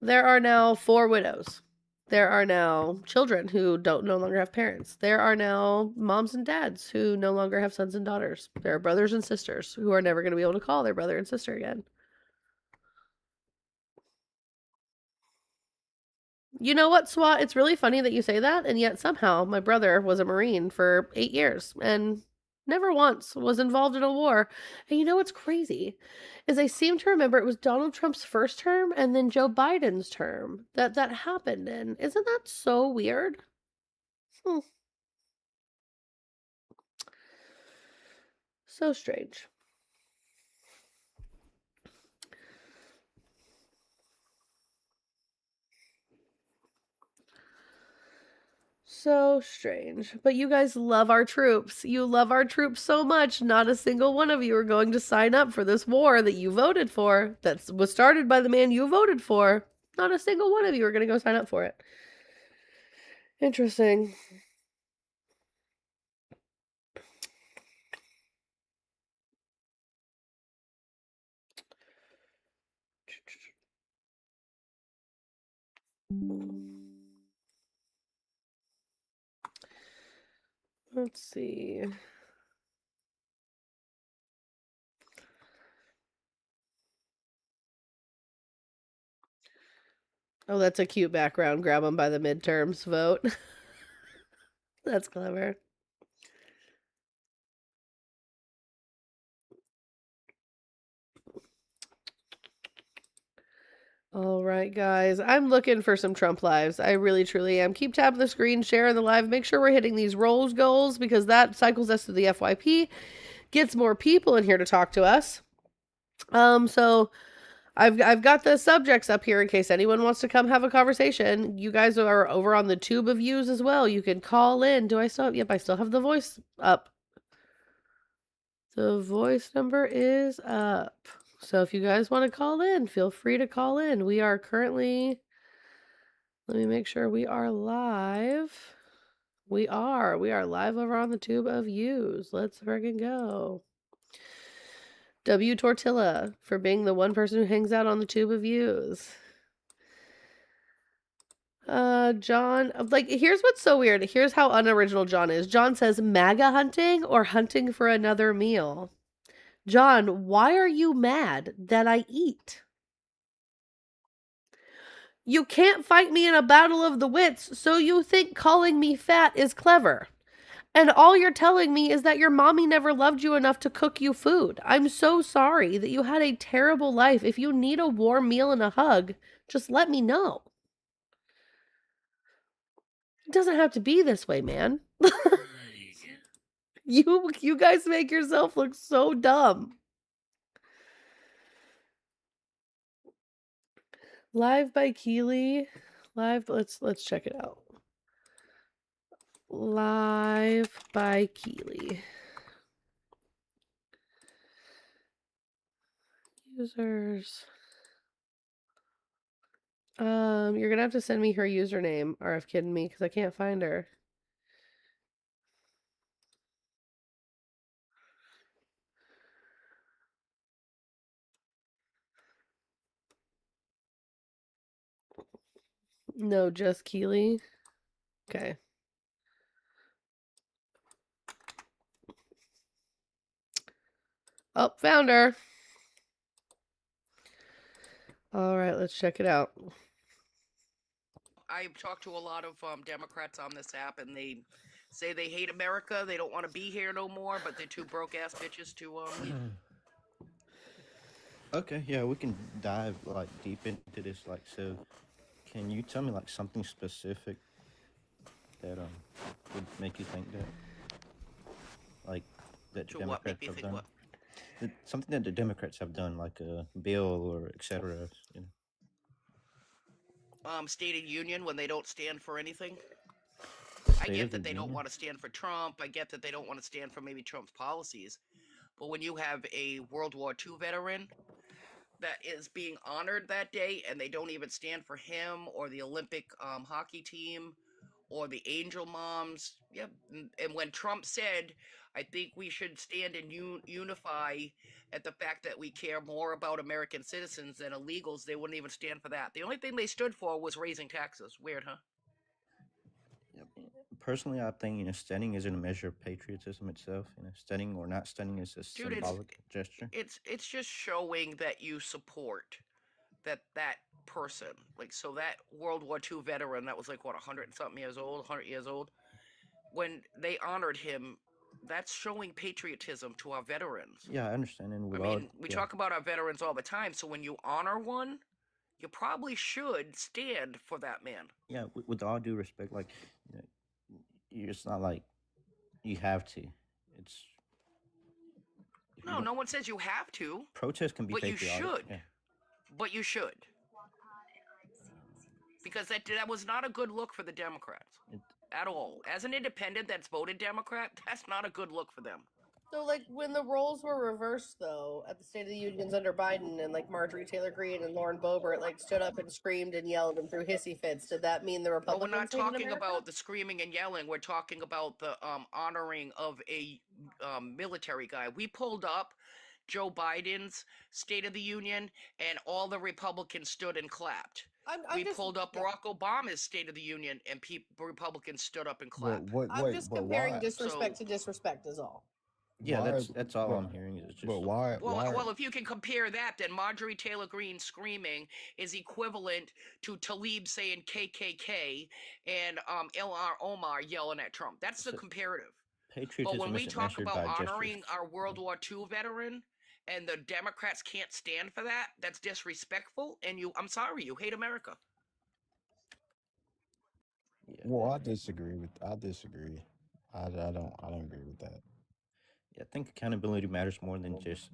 [SPEAKER 1] There are now 4 widows. There are now children who no longer have parents. There are now moms and dads who no longer have sons and daughters. There are brothers and sisters who are never going to be able to call their brother and sister again. You know what, SWAT? It's really funny that you say that, and yet somehow my brother was a Marine for 8 years and never once was involved in a war. And you know what's crazy? Is I seem to remember it was Donald Trump's first term and then Joe Biden's term that happened in. Isn't that so weird? So strange. So strange. But you guys love our troops. You love our troops so much. Not a single one of you are going to sign up for this war that you voted for, that was started by the man you voted for. Not a single one of you are going to go sign up for it. Interesting. Let's see. Oh, that's a cute background. Grab them by the midterms vote. That's clever. All right, guys. I'm looking for some Trump lives. I really, truly am. Keep tapping the screen, share the live. Make sure we're hitting these rolls goals because that cycles us to the FYP, gets more people in here to talk to us. So I've got the subjects up here in case anyone wants to come have a conversation. You guys are over on the tube of views as well. You can call in. Do I still have, yep, I still have the voice up. The voice number is up. So if you guys want to call in, feel free to call in. We are currently, let me make sure we are live. We are live over on the tube of views. Let's friggin' go. W Tortilla for being the one person who hangs out on the tube of views. John, like, here's what's so weird. Here's how unoriginal John is. John says MAGA hunting or hunting for another meal. John, why are you mad that I eat? You can't fight me in a battle of the wits, so you think calling me fat is clever. And all you're telling me is that your mommy never loved you enough to cook you food. I'm so sorry that you had a terrible life. If you need a warm meal and a hug, just let me know. It doesn't have to be this way, man. You guys make yourself look so dumb. Live by Keely. Live, let's check it out. Live by Keely. Users. You're gonna have to send me her username, RF kidding me, because I can't find her. No, just Keely. Okay. Oh, found her. All right, let's check it out.
[SPEAKER 9] I've talked to a lot of Democrats on this app, and they say they hate America. They don't want to be here no more, but they're too broke ass bitches to leave.
[SPEAKER 10] Okay, yeah, we can dive like deep into this. Like, so, can you tell me like something specific that would make you think that, like, that
[SPEAKER 9] To
[SPEAKER 10] the
[SPEAKER 9] what? Make
[SPEAKER 10] Democrats
[SPEAKER 9] me
[SPEAKER 10] have
[SPEAKER 9] think
[SPEAKER 10] done?
[SPEAKER 9] what?
[SPEAKER 10] Something that the Democrats have done, like a bill or etc. You know,
[SPEAKER 9] State of Union when they don't stand for anything. I
[SPEAKER 10] State
[SPEAKER 9] get
[SPEAKER 10] of the
[SPEAKER 9] that they don't
[SPEAKER 10] Union?
[SPEAKER 9] want to stand for Trump. I get that they don't want to stand for maybe Trump's policies. But when you have a World War II veteran that is being honored that day and they don't even stand for him or the Olympic hockey team or the Angel Moms, yeah. And when Trump said, I think we should stand and unify at the fact that we care more about American citizens than illegals, they wouldn't even stand for that. The only thing they stood for was raising taxes. Weird, huh?
[SPEAKER 10] Personally, I think standing isn't a measure of patriotism itself. Standing or not standing is a
[SPEAKER 9] Dude,
[SPEAKER 10] symbolic gesture.
[SPEAKER 9] it's just showing that you support that person. Like, so that World War II veteran that was like what 100 and something years old, 100 years old, when they honored him, that's showing patriotism to our veterans.
[SPEAKER 10] Yeah, I understand, and
[SPEAKER 9] I mean, we talk about our veterans all the time, so when you honor one, you probably should stand for that man.
[SPEAKER 10] Yeah, with all due respect, like, it's not like you have to. It's
[SPEAKER 9] No one says you have to.
[SPEAKER 10] Protest can be
[SPEAKER 9] but
[SPEAKER 10] patriotic.
[SPEAKER 9] You should.
[SPEAKER 10] Yeah.
[SPEAKER 9] But you should. Because that was not a good look for the Democrats. at all. As an independent that's voted Democrat, that's not a good look for them.
[SPEAKER 1] So, like, when the roles were reversed, though, at the State of the Unions under Biden, and like Marjorie Taylor Greene and Lauren Boebert like stood up and screamed and yelled and threw hissy fits, did that mean the
[SPEAKER 9] Well,
[SPEAKER 1] Republicans
[SPEAKER 9] we're not
[SPEAKER 1] hated
[SPEAKER 9] talking
[SPEAKER 1] America?
[SPEAKER 9] about the screaming and yelling. We're talking about the honoring of a military guy. We pulled up Joe Biden's State of the Union, and all the Republicans stood and clapped.
[SPEAKER 1] I'm
[SPEAKER 9] We
[SPEAKER 1] just
[SPEAKER 9] pulled up
[SPEAKER 1] yeah.
[SPEAKER 9] Barack Obama's State of the Union, and Republicans stood up and
[SPEAKER 11] But
[SPEAKER 9] clapped.
[SPEAKER 1] I'm just comparing
[SPEAKER 11] why?
[SPEAKER 1] disrespect to disrespect is all.
[SPEAKER 10] Yeah,
[SPEAKER 11] Why?
[SPEAKER 10] that's all
[SPEAKER 11] But,
[SPEAKER 10] I'm hearing is just
[SPEAKER 11] but why?
[SPEAKER 9] Well,
[SPEAKER 11] Why?
[SPEAKER 9] well, if you can compare that, then Marjorie Taylor Greene screaming is equivalent to Talib saying KKK and Ilhan Omar yelling at Trump. That's the
[SPEAKER 10] so
[SPEAKER 9] comparative. But
[SPEAKER 10] patriotism
[SPEAKER 9] when we
[SPEAKER 10] isn't
[SPEAKER 9] talk
[SPEAKER 10] measured
[SPEAKER 9] about
[SPEAKER 10] by just
[SPEAKER 9] honoring our World War II veteran, and the Democrats can't stand for that, that's disrespectful. And I'm sorry, you hate America.
[SPEAKER 10] Yeah,
[SPEAKER 11] Well, I disagree. I don't agree with that.
[SPEAKER 10] yeah. I think accountability matters more than just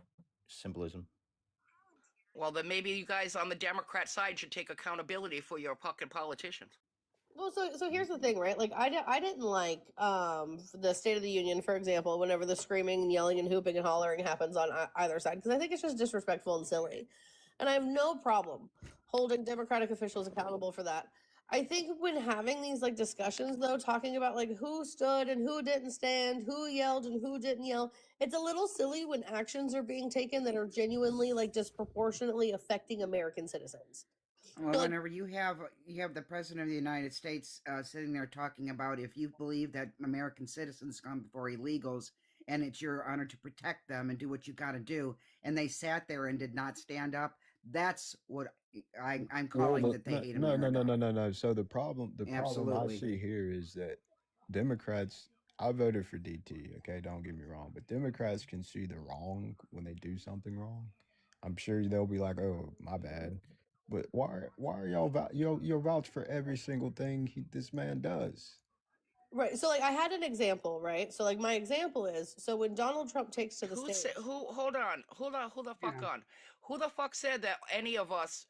[SPEAKER 10] symbolism.
[SPEAKER 9] Well, then maybe you guys on the Democrat side should take accountability for your fucking politicians.
[SPEAKER 1] Well, so here's the thing, right? Like, I didn't like the State of the Union, for example, whenever the screaming and yelling and hooping and hollering happens on either side, because I think it's just disrespectful and silly. And I have no problem holding Democratic officials accountable for that. I think when having these like discussions, though, talking about like who stood and who didn't stand, who yelled and who didn't yell, it's a little silly when actions are being taken that are genuinely like disproportionately affecting American citizens.
[SPEAKER 12] Well,
[SPEAKER 1] Like,
[SPEAKER 12] whenever you have the president of the United States sitting there talking about if you believe that American citizens come before illegals and it's your honor to protect them and do what you got to do, and they sat there and did not stand up, that's what I'm
[SPEAKER 11] Well,
[SPEAKER 12] calling
[SPEAKER 11] but
[SPEAKER 12] that they hate
[SPEAKER 11] no.
[SPEAKER 12] America.
[SPEAKER 11] So the problem I
[SPEAKER 12] Absolutely.
[SPEAKER 11] see here is that Democrats. I voted for DT. Okay, don't get me wrong, but Democrats can see the wrong when they do something wrong. I'm sure they'll be like, "Oh, my bad." But why are you'll vouch for every single thing this man does?
[SPEAKER 1] right. So, like, I had an example, right? So, like, my example is so when Donald Trump takes to the
[SPEAKER 9] Who
[SPEAKER 1] stage.
[SPEAKER 9] said? Hold the fuck
[SPEAKER 12] Yeah.
[SPEAKER 9] on. Who the fuck said that any of us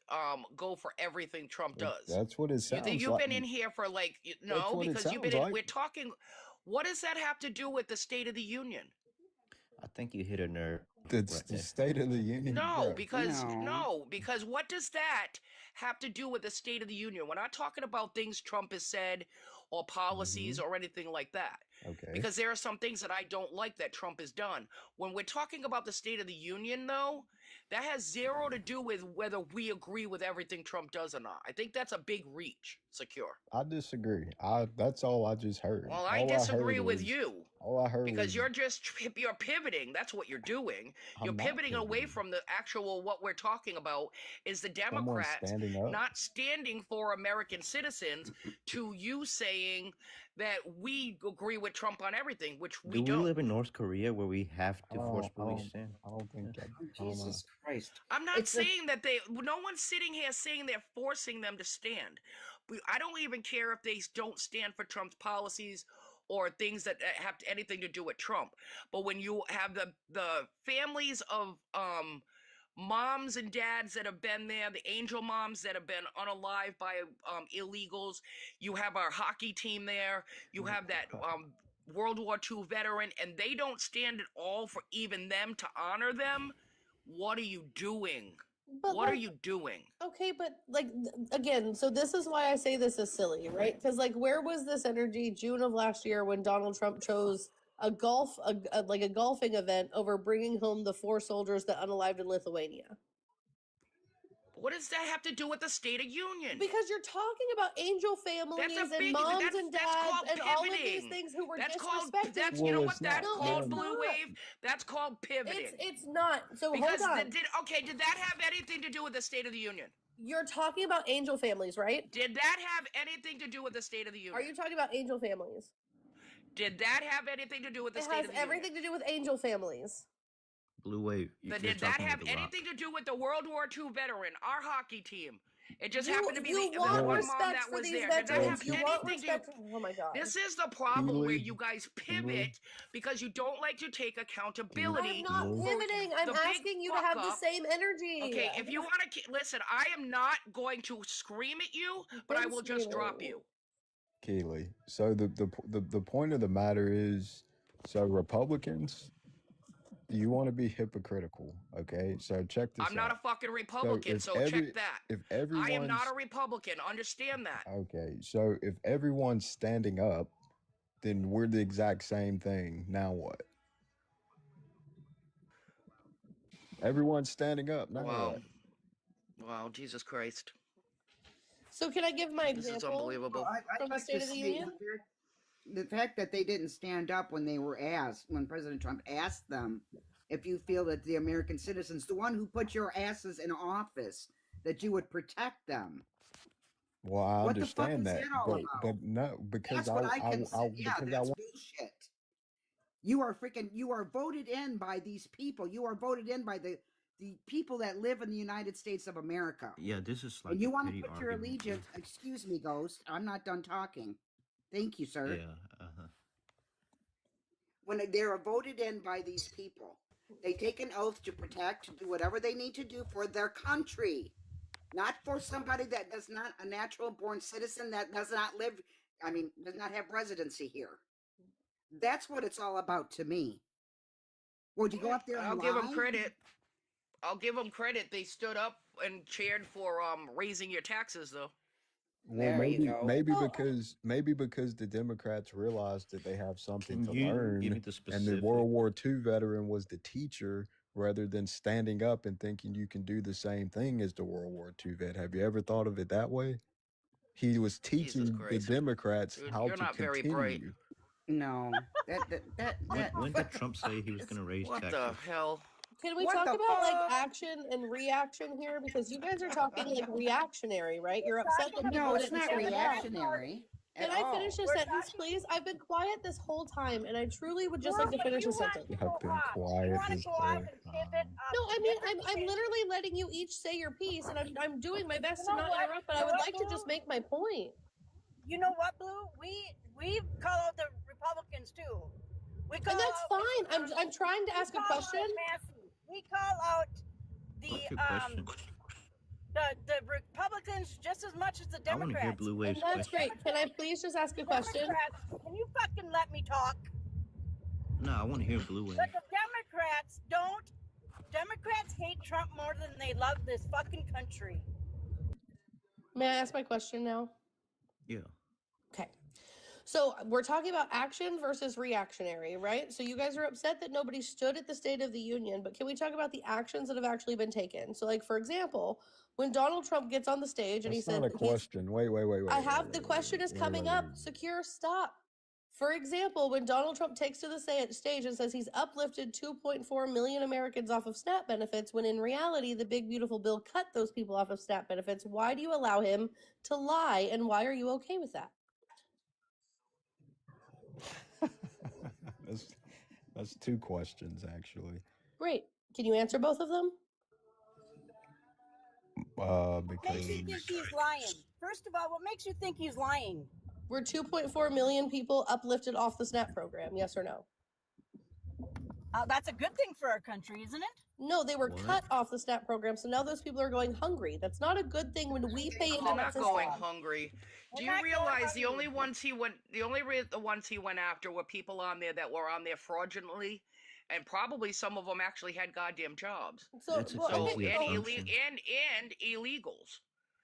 [SPEAKER 9] go for everything Trump does?
[SPEAKER 11] That's what it
[SPEAKER 9] You
[SPEAKER 11] sounds
[SPEAKER 9] think you've
[SPEAKER 11] like.
[SPEAKER 9] been in here for like
[SPEAKER 11] That's
[SPEAKER 9] no,
[SPEAKER 11] what it
[SPEAKER 9] because you've been
[SPEAKER 11] sounds
[SPEAKER 9] in.
[SPEAKER 11] like.
[SPEAKER 9] We're talking. What does that have to do with the State of the Union?
[SPEAKER 10] I think you hit a nerve
[SPEAKER 11] That's
[SPEAKER 10] right
[SPEAKER 11] the
[SPEAKER 10] there.
[SPEAKER 11] State of the Union,
[SPEAKER 9] No,
[SPEAKER 11] bro.
[SPEAKER 9] because
[SPEAKER 12] No.
[SPEAKER 9] because what does that have to do with the State of the Union? We're not talking about things Trump has said or policies or anything like that.
[SPEAKER 11] Okay.
[SPEAKER 9] Because there are some things that I don't like that Trump has done. When we're talking about the State of the Union, though, that has zero to do with whether we agree with everything Trump does or not. I think that's a big reach, Secure.
[SPEAKER 11] I disagree. That's all I just heard.
[SPEAKER 9] Well, I
[SPEAKER 11] All
[SPEAKER 9] disagree
[SPEAKER 11] heard
[SPEAKER 9] with
[SPEAKER 11] was
[SPEAKER 9] you.
[SPEAKER 11] all I heard
[SPEAKER 9] Because
[SPEAKER 11] was
[SPEAKER 9] you're pivoting. That's what you're doing. You're
[SPEAKER 11] I'm not
[SPEAKER 9] pivoting away
[SPEAKER 11] pivoting.
[SPEAKER 9] from the actual what we're talking about is the
[SPEAKER 11] Someone
[SPEAKER 9] Democrats
[SPEAKER 11] standing up.
[SPEAKER 9] not standing for American citizens to you saying that we agree with Trump on everything, which we
[SPEAKER 10] Do we
[SPEAKER 9] don't.
[SPEAKER 10] live in North Korea where we have to force
[SPEAKER 11] I don't,
[SPEAKER 10] police in?
[SPEAKER 11] I don't think
[SPEAKER 10] Yeah.
[SPEAKER 11] I
[SPEAKER 12] Oh,
[SPEAKER 11] don't know.
[SPEAKER 12] Jesus Christ.
[SPEAKER 9] I'm not
[SPEAKER 1] It's a-
[SPEAKER 9] saying that no one's sitting here saying they're forcing them to stand. I don't even care if they don't stand for Trump's policies or things that have anything to do with Trump. But when you have the families of moms and dads that have been there, the angel moms that have been unalived by illegals, you have our hockey team there, you have that World War II veteran, and they don't stand at all for even them to honor them. What are you doing?
[SPEAKER 1] But
[SPEAKER 9] What are
[SPEAKER 1] like,
[SPEAKER 9] you doing?
[SPEAKER 1] okay, but like again, so this is why I say this is silly, right? Because like, where was this energy June of last year when Donald Trump chose a golfing event over bringing home the 4 soldiers that unalived in Lithuania?
[SPEAKER 9] What does that have to do with the State of Union?
[SPEAKER 1] Because you're talking about angel families and
[SPEAKER 9] big-
[SPEAKER 1] moms
[SPEAKER 9] that's-
[SPEAKER 1] and
[SPEAKER 9] that's
[SPEAKER 1] dads
[SPEAKER 9] called
[SPEAKER 1] and all of these
[SPEAKER 9] pivoting.
[SPEAKER 1] things who were
[SPEAKER 9] That's called
[SPEAKER 1] disrespected.
[SPEAKER 9] you know
[SPEAKER 11] Well,
[SPEAKER 9] what
[SPEAKER 11] it's
[SPEAKER 9] that's
[SPEAKER 11] not.
[SPEAKER 1] No,
[SPEAKER 9] called,
[SPEAKER 1] it's
[SPEAKER 9] Blue
[SPEAKER 1] not.
[SPEAKER 9] Wave? That's called pivoting.
[SPEAKER 1] It's not. So
[SPEAKER 9] because
[SPEAKER 1] hold on.
[SPEAKER 9] did that have anything to do with the State of the Union?
[SPEAKER 1] You're talking about angel families, right?
[SPEAKER 9] Did that have anything to do with the State of the Union?
[SPEAKER 1] Are you talking about angel families?
[SPEAKER 9] Did that have anything to do with the
[SPEAKER 1] It
[SPEAKER 9] State
[SPEAKER 1] has
[SPEAKER 9] of the Union?
[SPEAKER 1] everything to do with angel families.
[SPEAKER 10] Blue Wave. You're
[SPEAKER 9] Did that
[SPEAKER 10] talking
[SPEAKER 9] have
[SPEAKER 10] to The Rock.
[SPEAKER 9] anything to do with the World War II veteran, our hockey team? It just
[SPEAKER 1] You-
[SPEAKER 9] happened to be
[SPEAKER 1] you
[SPEAKER 9] the
[SPEAKER 1] want
[SPEAKER 9] one mom
[SPEAKER 1] respect
[SPEAKER 9] that
[SPEAKER 1] for
[SPEAKER 9] was
[SPEAKER 1] these
[SPEAKER 9] there. Did that
[SPEAKER 1] veterans.
[SPEAKER 9] have
[SPEAKER 1] You want
[SPEAKER 9] anything to
[SPEAKER 1] respect. Oh my god.
[SPEAKER 9] This is the problem where
[SPEAKER 11] Ely,
[SPEAKER 9] you guys
[SPEAKER 11] Ely.
[SPEAKER 9] pivot because you don't like to take accountability.
[SPEAKER 1] I'm not
[SPEAKER 11] Ely.
[SPEAKER 1] pivoting. I'm
[SPEAKER 9] the big
[SPEAKER 1] asking you to
[SPEAKER 9] fuck
[SPEAKER 1] have the
[SPEAKER 9] up.
[SPEAKER 1] same energy.
[SPEAKER 9] Okay, if you want to listen, I am not going to scream at you, but I
[SPEAKER 1] been
[SPEAKER 9] will just drop
[SPEAKER 1] screaming.
[SPEAKER 9] you.
[SPEAKER 11] Keely. So the point of the matter is, so Republicans, you want to be hypocritical, okay? So check this
[SPEAKER 9] I'm not a
[SPEAKER 11] out.
[SPEAKER 9] fucking
[SPEAKER 11] So
[SPEAKER 9] Republican,
[SPEAKER 11] if
[SPEAKER 9] so check that.
[SPEAKER 11] if
[SPEAKER 9] I am not
[SPEAKER 11] everyone's
[SPEAKER 9] a Republican. Understand that.
[SPEAKER 11] okay, so if everyone's standing up, then we're the exact same thing. Now what? Everyone's standing up. Now
[SPEAKER 9] Wow.
[SPEAKER 11] what?
[SPEAKER 9] Wow, Jesus Christ.
[SPEAKER 1] So can I give my
[SPEAKER 9] This is
[SPEAKER 1] example
[SPEAKER 9] unbelievable.
[SPEAKER 12] I'd
[SPEAKER 1] from the
[SPEAKER 12] like
[SPEAKER 1] State
[SPEAKER 12] to
[SPEAKER 1] of the
[SPEAKER 12] see
[SPEAKER 1] Union?
[SPEAKER 12] the fact that they didn't stand up when they were asked, when President Trump asked them if you feel that the American citizens, the one who put your asses in office, that you would protect them.
[SPEAKER 11] Well, I
[SPEAKER 12] What the fuck
[SPEAKER 11] understand
[SPEAKER 12] is
[SPEAKER 11] that,
[SPEAKER 12] that all
[SPEAKER 11] but
[SPEAKER 12] about?
[SPEAKER 11] no, because
[SPEAKER 12] That's what I can say. Yeah,
[SPEAKER 11] because I
[SPEAKER 12] that's
[SPEAKER 11] want.
[SPEAKER 12] bullshit. You are voted in by these people. You are voted in by the people that live in the United States of America.
[SPEAKER 10] Yeah, this is like
[SPEAKER 12] And you
[SPEAKER 10] a
[SPEAKER 12] want to
[SPEAKER 10] petty
[SPEAKER 12] put your
[SPEAKER 10] argument.
[SPEAKER 12] allegiance, excuse me, Ghost, I'm not done talking. Thank you, sir.
[SPEAKER 10] Yeah.
[SPEAKER 12] When they are voted in by these people, they take an oath to protect, to do whatever they need to do for their country, not for somebody that does not, a natural born citizen that does not live, does not have residency here. That's what it's all about to me. Would you go up there and
[SPEAKER 9] I'll give them
[SPEAKER 12] lie?
[SPEAKER 9] credit. I'll give them credit. They stood up and cheered for raising your taxes, though.
[SPEAKER 11] Well,
[SPEAKER 12] There you go.
[SPEAKER 11] maybe because the Democrats realized that they have something
[SPEAKER 10] Can
[SPEAKER 11] to
[SPEAKER 10] you give
[SPEAKER 11] learn,
[SPEAKER 10] me the
[SPEAKER 11] and the
[SPEAKER 10] specific?
[SPEAKER 11] World War II veteran was the teacher rather than standing up and thinking you can do the same thing as the World War II vet. Have you ever thought of it that way? He was
[SPEAKER 9] Jesus
[SPEAKER 11] teaching the
[SPEAKER 9] Christ.
[SPEAKER 11] Democrats
[SPEAKER 9] Dude,
[SPEAKER 11] how
[SPEAKER 9] you're
[SPEAKER 11] to
[SPEAKER 9] not very bright.
[SPEAKER 11] continue.
[SPEAKER 12] No.
[SPEAKER 10] When did Trump say he was going to raise
[SPEAKER 9] What
[SPEAKER 10] taxes?
[SPEAKER 9] the hell?
[SPEAKER 1] Can we
[SPEAKER 12] What
[SPEAKER 1] talk
[SPEAKER 12] the
[SPEAKER 1] about like
[SPEAKER 12] fuck?
[SPEAKER 1] action and reaction here? Because you guys are talking like reactionary, right? You're upset that people
[SPEAKER 12] No, it's
[SPEAKER 1] didn't
[SPEAKER 12] not
[SPEAKER 1] stand up.
[SPEAKER 12] reactionary.
[SPEAKER 1] Can
[SPEAKER 12] at
[SPEAKER 1] I
[SPEAKER 12] all.
[SPEAKER 1] finish a sentence, please? I've been quiet this whole time, and I truly would just like to finish a sentence.
[SPEAKER 11] I've been quiet this whole time.
[SPEAKER 1] No, I mean, I'm literally letting you each say your piece, and I'm doing my best to not interrupt, but I would like to just make my point.
[SPEAKER 13] You know what, Blue? We call out the Republicans too. We call
[SPEAKER 1] And that's
[SPEAKER 13] out,
[SPEAKER 1] fine. I'm trying to ask a question.
[SPEAKER 13] We call out the
[SPEAKER 10] What's your question?
[SPEAKER 13] the Republicans just as much as the
[SPEAKER 10] I want to hear
[SPEAKER 13] Democrats.
[SPEAKER 10] Blue Wave's
[SPEAKER 1] And that's
[SPEAKER 10] question.
[SPEAKER 1] great. Can I please just ask a question?
[SPEAKER 13] Democrats, can you fucking let me talk?
[SPEAKER 10] No, I want to hear Blue Wave.
[SPEAKER 13] But the Democrats don't. Democrats hate Trump more than they love this fucking country.
[SPEAKER 1] May I ask my question now?
[SPEAKER 10] Yeah.
[SPEAKER 1] Okay. So we're talking about action versus reactionary, right? So you guys are upset that nobody stood at the State of the Union, but can we talk about the actions that have actually been taken? So, like, for example, when Donald Trump gets on the stage and
[SPEAKER 11] That's
[SPEAKER 1] he said,
[SPEAKER 11] not a question. Wait.
[SPEAKER 1] I have the question is coming up. Secure, stop. For example, when Donald Trump takes to the stage and says he's uplifted 2.4 million Americans off of SNAP benefits, when in reality, the big beautiful bill cut those people off of SNAP benefits, why do you allow him to lie, and why are you okay with that?
[SPEAKER 11] That's two questions actually.
[SPEAKER 1] Great. Can you answer both of them?
[SPEAKER 13] Makes you
[SPEAKER 11] Because
[SPEAKER 13] think he's lying? First of all, what makes you think he's lying?
[SPEAKER 1] Were 2.4 million people uplifted off the SNAP program? Yes or no?
[SPEAKER 13] That's a good thing for our country, isn't it?
[SPEAKER 1] No, they were
[SPEAKER 10] What?
[SPEAKER 1] cut off the SNAP program, so now those people are going hungry. That's not a good thing when we pay into
[SPEAKER 9] They're
[SPEAKER 1] that
[SPEAKER 9] not
[SPEAKER 1] system.
[SPEAKER 9] going hungry. Do you
[SPEAKER 13] They're not going
[SPEAKER 9] realize the
[SPEAKER 13] hungry.
[SPEAKER 9] only ones he went, the ones he went after were people on there that were on there fraudulently, and probably some of them actually had goddamn jobs.
[SPEAKER 1] So,
[SPEAKER 10] That's
[SPEAKER 1] well,
[SPEAKER 9] So
[SPEAKER 10] exactly
[SPEAKER 9] and
[SPEAKER 10] a function.
[SPEAKER 9] and illegals.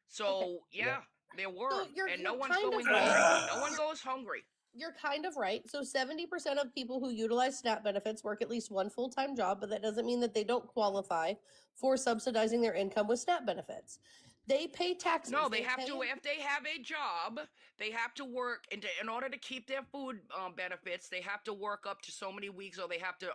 [SPEAKER 9] So yeah, there were,
[SPEAKER 1] you're-
[SPEAKER 9] and no
[SPEAKER 1] you're
[SPEAKER 9] one's
[SPEAKER 1] kind of
[SPEAKER 9] going
[SPEAKER 1] right.
[SPEAKER 9] hungry. No one goes hungry.
[SPEAKER 1] You're kind of right. So 70% of people who utilize SNAP benefits work at least one full-time job, but that doesn't mean that they don't qualify for subsidizing their income with SNAP benefits. They pay taxes.
[SPEAKER 9] No, they have
[SPEAKER 1] pay-
[SPEAKER 9] to. If they have a job, they have to work, and in order to keep their food benefits, they have to work up to so many weeks, or they have to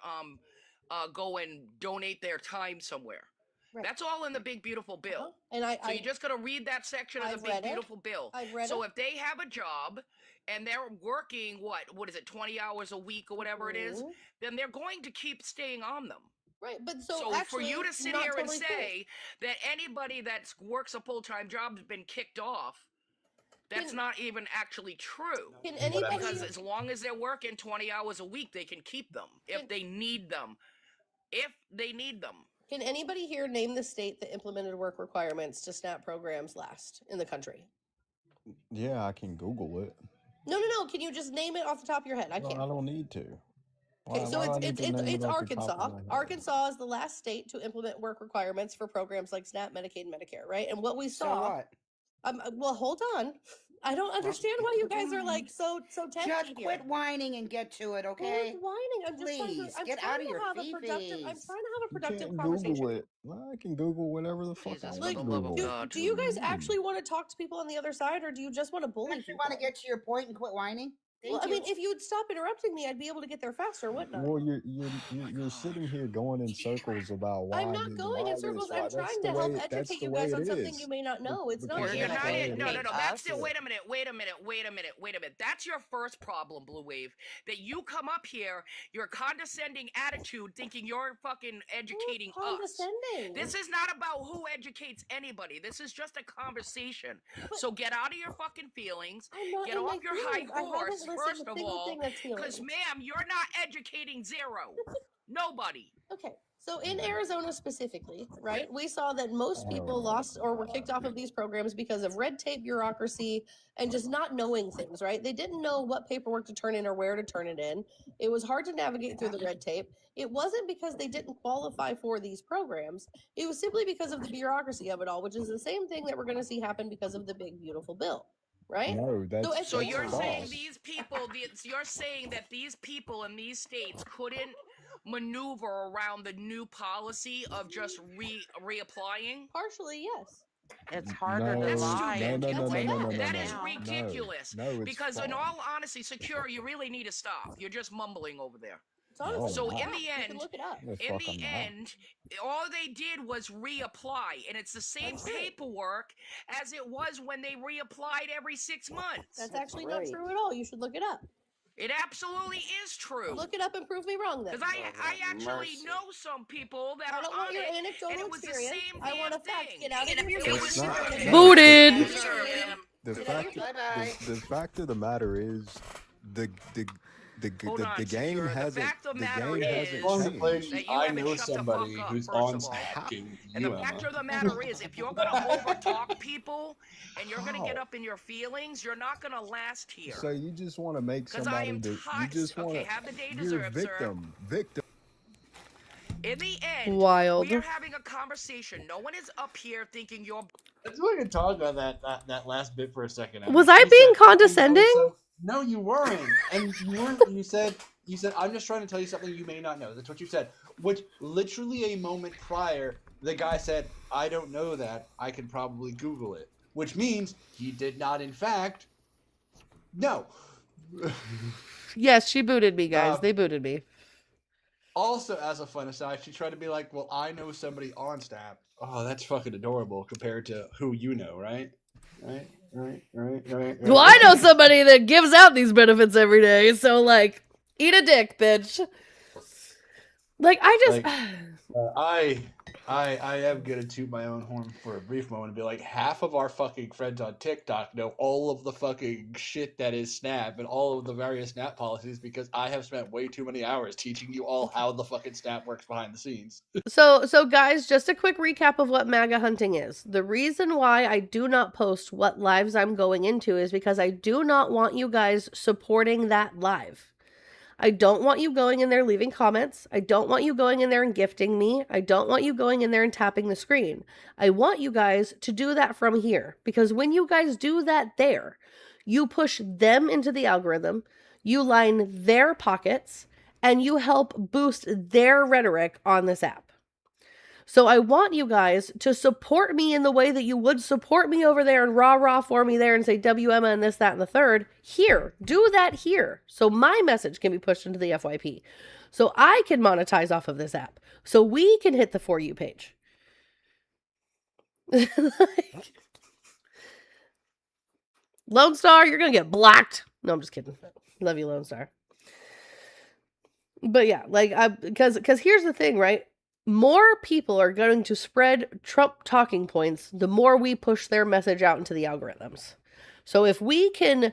[SPEAKER 9] go and donate their time somewhere.
[SPEAKER 1] Right.
[SPEAKER 9] That's all in the big beautiful bill.
[SPEAKER 1] And
[SPEAKER 9] So you just got to read that section of
[SPEAKER 1] I've
[SPEAKER 9] the big
[SPEAKER 1] read it.
[SPEAKER 9] beautiful bill.
[SPEAKER 1] I've read
[SPEAKER 9] So
[SPEAKER 1] it.
[SPEAKER 9] if they have a job and they're working what is it, 20 hours a week or whatever it is,
[SPEAKER 1] Mhm.
[SPEAKER 9] then they're going to keep staying on them.
[SPEAKER 1] Right, but so,
[SPEAKER 9] So
[SPEAKER 1] actually,
[SPEAKER 9] for you to sit
[SPEAKER 1] not
[SPEAKER 9] here and
[SPEAKER 1] totally true.
[SPEAKER 9] say that anybody that works a full-time job has been kicked off, that's
[SPEAKER 1] Can-
[SPEAKER 9] not even actually true.
[SPEAKER 1] Can anybody
[SPEAKER 9] Because as long as they're working 20 hours a week, they can keep them if
[SPEAKER 1] Can-
[SPEAKER 9] they need them. If they need them.
[SPEAKER 1] Can anybody here name the state that implemented work requirements to SNAP programs last in the country?
[SPEAKER 11] yeah, I can Google it.
[SPEAKER 1] No. Can you just name it off the top of your head? I
[SPEAKER 11] No,
[SPEAKER 1] can't.
[SPEAKER 11] I don't need to. Why,
[SPEAKER 1] Okay, so
[SPEAKER 11] why do I need to name it
[SPEAKER 1] it's
[SPEAKER 11] off the top of
[SPEAKER 1] Arkansas.
[SPEAKER 11] my head?
[SPEAKER 1] Arkansas is the last state to implement work requirements for programs like SNAP, Medicaid, and Medicare, right? And what we
[SPEAKER 12] So
[SPEAKER 1] saw,
[SPEAKER 12] what?
[SPEAKER 1] well, hold on. I don't understand why you guys are like so
[SPEAKER 12] Judge,
[SPEAKER 1] testy here.
[SPEAKER 12] quit whining and get to it,
[SPEAKER 1] Who
[SPEAKER 12] okay?
[SPEAKER 1] is whining? I'm just trying to.
[SPEAKER 12] Please,
[SPEAKER 1] I'm
[SPEAKER 12] get
[SPEAKER 1] trying
[SPEAKER 12] out of
[SPEAKER 1] to
[SPEAKER 12] your
[SPEAKER 1] have a productive. I'm
[SPEAKER 12] fee-fees.
[SPEAKER 1] trying to have a
[SPEAKER 11] You
[SPEAKER 1] productive
[SPEAKER 11] can't
[SPEAKER 1] conversation.
[SPEAKER 11] Google it. Well, I can Google whatever the fuck I
[SPEAKER 9] Jesus,
[SPEAKER 11] want
[SPEAKER 9] for
[SPEAKER 11] to
[SPEAKER 9] the love of
[SPEAKER 11] Google.
[SPEAKER 9] God.
[SPEAKER 1] Do you guys
[SPEAKER 11] Mm.
[SPEAKER 1] actually want to talk to people on the other side, or do you just want to bully
[SPEAKER 12] Don't you
[SPEAKER 1] people?
[SPEAKER 12] want to get to your point and quit whining?
[SPEAKER 1] Well,
[SPEAKER 12] Thank
[SPEAKER 1] I mean,
[SPEAKER 12] you.
[SPEAKER 1] if you would stop interrupting me, I'd be able to get there faster, wouldn't I?
[SPEAKER 11] Well, you're sitting here going in circles about why
[SPEAKER 1] I'm not
[SPEAKER 11] this,
[SPEAKER 1] going
[SPEAKER 11] why
[SPEAKER 1] in
[SPEAKER 11] this,
[SPEAKER 1] circles.
[SPEAKER 11] why
[SPEAKER 1] I'm
[SPEAKER 11] that's
[SPEAKER 1] trying
[SPEAKER 11] the
[SPEAKER 1] to help
[SPEAKER 11] way that's
[SPEAKER 1] educate
[SPEAKER 11] the
[SPEAKER 1] you
[SPEAKER 11] way
[SPEAKER 1] guys
[SPEAKER 11] it
[SPEAKER 1] on something
[SPEAKER 11] is.
[SPEAKER 1] you may not know. It's not
[SPEAKER 11] Because
[SPEAKER 9] You're
[SPEAKER 11] that's
[SPEAKER 9] not.
[SPEAKER 11] the way
[SPEAKER 9] No.
[SPEAKER 11] it is.
[SPEAKER 9] That's it. Wait a minute. That's your first problem, Blue Wave. That you come up here, your condescending attitude, thinking you're fucking educating us.
[SPEAKER 1] Condescending.
[SPEAKER 9] This is not about who educates anybody. This is just a conversation. So get out of your fucking feelings.
[SPEAKER 1] I'm not
[SPEAKER 9] Get
[SPEAKER 1] in my
[SPEAKER 9] off your high
[SPEAKER 1] feelings. I haven't
[SPEAKER 9] horse,
[SPEAKER 1] listened
[SPEAKER 9] first
[SPEAKER 1] to a
[SPEAKER 9] of
[SPEAKER 1] single
[SPEAKER 9] all,
[SPEAKER 1] thing that's
[SPEAKER 9] because,
[SPEAKER 1] feelings.
[SPEAKER 9] ma'am, you're not educating zero. Nobody.
[SPEAKER 1] Okay, so in Arizona specifically, right, we saw that most people lost or were kicked off of these programs because of red tape, bureaucracy, and just not knowing things, right? They didn't know what paperwork to turn in or where to turn it in. It was hard to navigate through the red tape. It wasn't because they didn't qualify for these programs. It was simply because of the bureaucracy of it all, which is the same thing that we're going to see happen because of the big, beautiful bill, right?
[SPEAKER 11] No, that's
[SPEAKER 9] So
[SPEAKER 11] that's
[SPEAKER 9] you're saying
[SPEAKER 11] false.
[SPEAKER 9] these people, you're saying that these people in these states couldn't maneuver around the new policy of just reapplying?
[SPEAKER 1] Partially, yes.
[SPEAKER 14] It's harder
[SPEAKER 11] No,
[SPEAKER 14] to
[SPEAKER 9] That's
[SPEAKER 14] lie.
[SPEAKER 9] stupid.
[SPEAKER 11] no.
[SPEAKER 9] That is
[SPEAKER 14] No.
[SPEAKER 9] ridiculous.
[SPEAKER 11] No, it's
[SPEAKER 9] Because in
[SPEAKER 11] false.
[SPEAKER 9] all honesty, Secure, you really need to stop. You're just mumbling over there.
[SPEAKER 1] It's honestly
[SPEAKER 11] No,
[SPEAKER 9] So
[SPEAKER 11] I'm
[SPEAKER 9] in
[SPEAKER 11] not.
[SPEAKER 9] the
[SPEAKER 1] you can
[SPEAKER 9] end,
[SPEAKER 1] look it up.
[SPEAKER 11] The
[SPEAKER 9] in
[SPEAKER 11] fuck
[SPEAKER 9] the
[SPEAKER 11] I'm not.
[SPEAKER 9] end, all they did was reapply, and it's the same
[SPEAKER 1] That's right.
[SPEAKER 9] paperwork as it was when they reapplied every 6 months.
[SPEAKER 1] That's actually not true at all. You should look it up.
[SPEAKER 9] It absolutely is true.
[SPEAKER 1] Look it up and prove me wrong then.
[SPEAKER 9] Because I actually know some people that
[SPEAKER 1] I
[SPEAKER 9] are
[SPEAKER 1] don't
[SPEAKER 9] on
[SPEAKER 1] want your
[SPEAKER 9] it, and
[SPEAKER 1] anecdotal
[SPEAKER 9] it was the
[SPEAKER 1] experience.
[SPEAKER 9] same
[SPEAKER 1] I want a
[SPEAKER 9] damn
[SPEAKER 1] fact.
[SPEAKER 9] thing.
[SPEAKER 1] Get out of your
[SPEAKER 9] It was
[SPEAKER 11] It's not.
[SPEAKER 9] the-
[SPEAKER 11] No,
[SPEAKER 1] Booted.
[SPEAKER 11] The fact the fact of the matter is the
[SPEAKER 9] Hold on,
[SPEAKER 11] the game
[SPEAKER 9] Secure. The
[SPEAKER 11] hasn't
[SPEAKER 9] fact of the
[SPEAKER 11] the
[SPEAKER 9] matter
[SPEAKER 11] game
[SPEAKER 9] is
[SPEAKER 11] hasn't changed.
[SPEAKER 9] that you
[SPEAKER 15] I
[SPEAKER 9] haven't
[SPEAKER 15] know
[SPEAKER 9] shut the
[SPEAKER 15] somebody
[SPEAKER 9] fuck up,
[SPEAKER 15] who's
[SPEAKER 9] first
[SPEAKER 15] on
[SPEAKER 9] of all.
[SPEAKER 15] stacking
[SPEAKER 9] And
[SPEAKER 15] you,
[SPEAKER 9] the fact
[SPEAKER 15] Emma.
[SPEAKER 9] of the matter is, if you're gonna overtalk people and you're gonna get up in your feelings, you're not gonna last here.
[SPEAKER 11] So you just want to make
[SPEAKER 9] 'Cause I
[SPEAKER 11] somebody
[SPEAKER 9] am
[SPEAKER 11] that you
[SPEAKER 9] tired-
[SPEAKER 11] just want
[SPEAKER 9] okay,
[SPEAKER 11] to.
[SPEAKER 9] have the day
[SPEAKER 11] You're
[SPEAKER 9] deserved, sir.
[SPEAKER 11] victim.
[SPEAKER 9] In the end,
[SPEAKER 1] Wild.
[SPEAKER 9] we are having a conversation. No one is up here thinking you're.
[SPEAKER 15] Let's go ahead and talk about that last bit for a second. Emma.
[SPEAKER 1] Was I
[SPEAKER 15] You
[SPEAKER 1] being
[SPEAKER 15] said,
[SPEAKER 1] condescending?
[SPEAKER 15] No, you weren't. And you weren't. You said I'm just trying to tell you something you may not know. That's what you said. Which literally a moment prior, the guy said, "I don't know that. I can probably Google it." Which means he did not, in fact, know.
[SPEAKER 1] Yes, she booted me, guys. They booted me.
[SPEAKER 15] Also, as a fun aside, she tried to be like, "Well, I know somebody on staff." Oh, that's fucking adorable compared to who you know, right? Right.
[SPEAKER 1] Well, I know somebody that gives out these benefits every day, so like, eat a dick, bitch. Like, I just.
[SPEAKER 15] I am gonna toot my own horn for a brief moment and be like, half of our fucking friends on TikTok know all of the fucking shit that is Snap and all of the various Snap policies because I have spent way too many hours teaching you all how the fucking Snap works behind the scenes.
[SPEAKER 1] So guys, just a quick recap of what MAGA hunting is. The reason why I do not post what lives I'm going into is because I do not want you guys supporting that live. I don't want you going in there leaving comments. I don't want you going in there and gifting me. I don't want you going in there and tapping the screen. I want you guys to do that from here, because when you guys do that there, you push them into the algorithm, you line their pockets, and you help boost their rhetoric on this app. So I want you guys to support me in the way that you would support me over there and rah for me there and say WMA and this, that, and the third. Here, do that here. So my message can be pushed into the FYP. So I can monetize off of this app. So we can hit the For You page. Lone Star, you're going to get blocked. No, I'm just kidding. Love you, Lone Star. But yeah, like, because here's the thing, right? More people are going to spread Trump talking points the more we push their message out into the algorithms. So if we can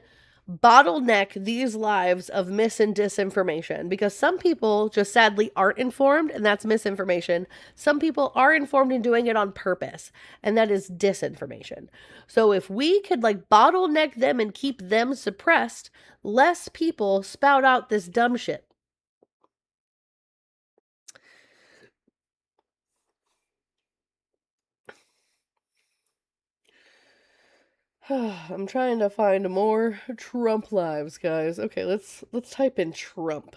[SPEAKER 1] bottleneck these lives of mis and disinformation, because some people just sadly aren't informed, and that's misinformation. Some people are informed and doing it on purpose, and that is disinformation. So if we could like bottleneck them and keep them suppressed, less people spout out this dumb shit. I'm trying to find more Trump lives, guys. Okay, let's type in Trump.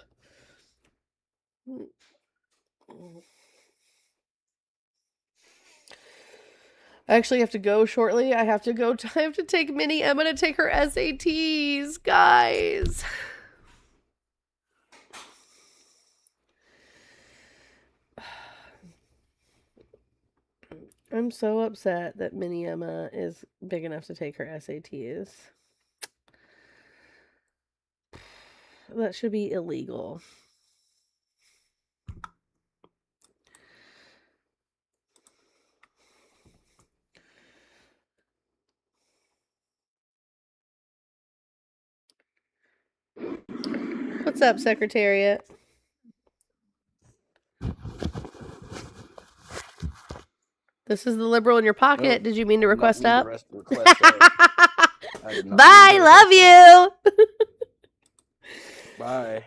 [SPEAKER 1] I actually have to go shortly. I have to take Mini Emma to take her SATs, guys. I'm so upset that Mini Emma is big enough to take her SATs. That should be illegal. What's up, Secretariat? This is the liberal in your pocket. Did you mean to request up? Bye, love you.
[SPEAKER 14] Bye.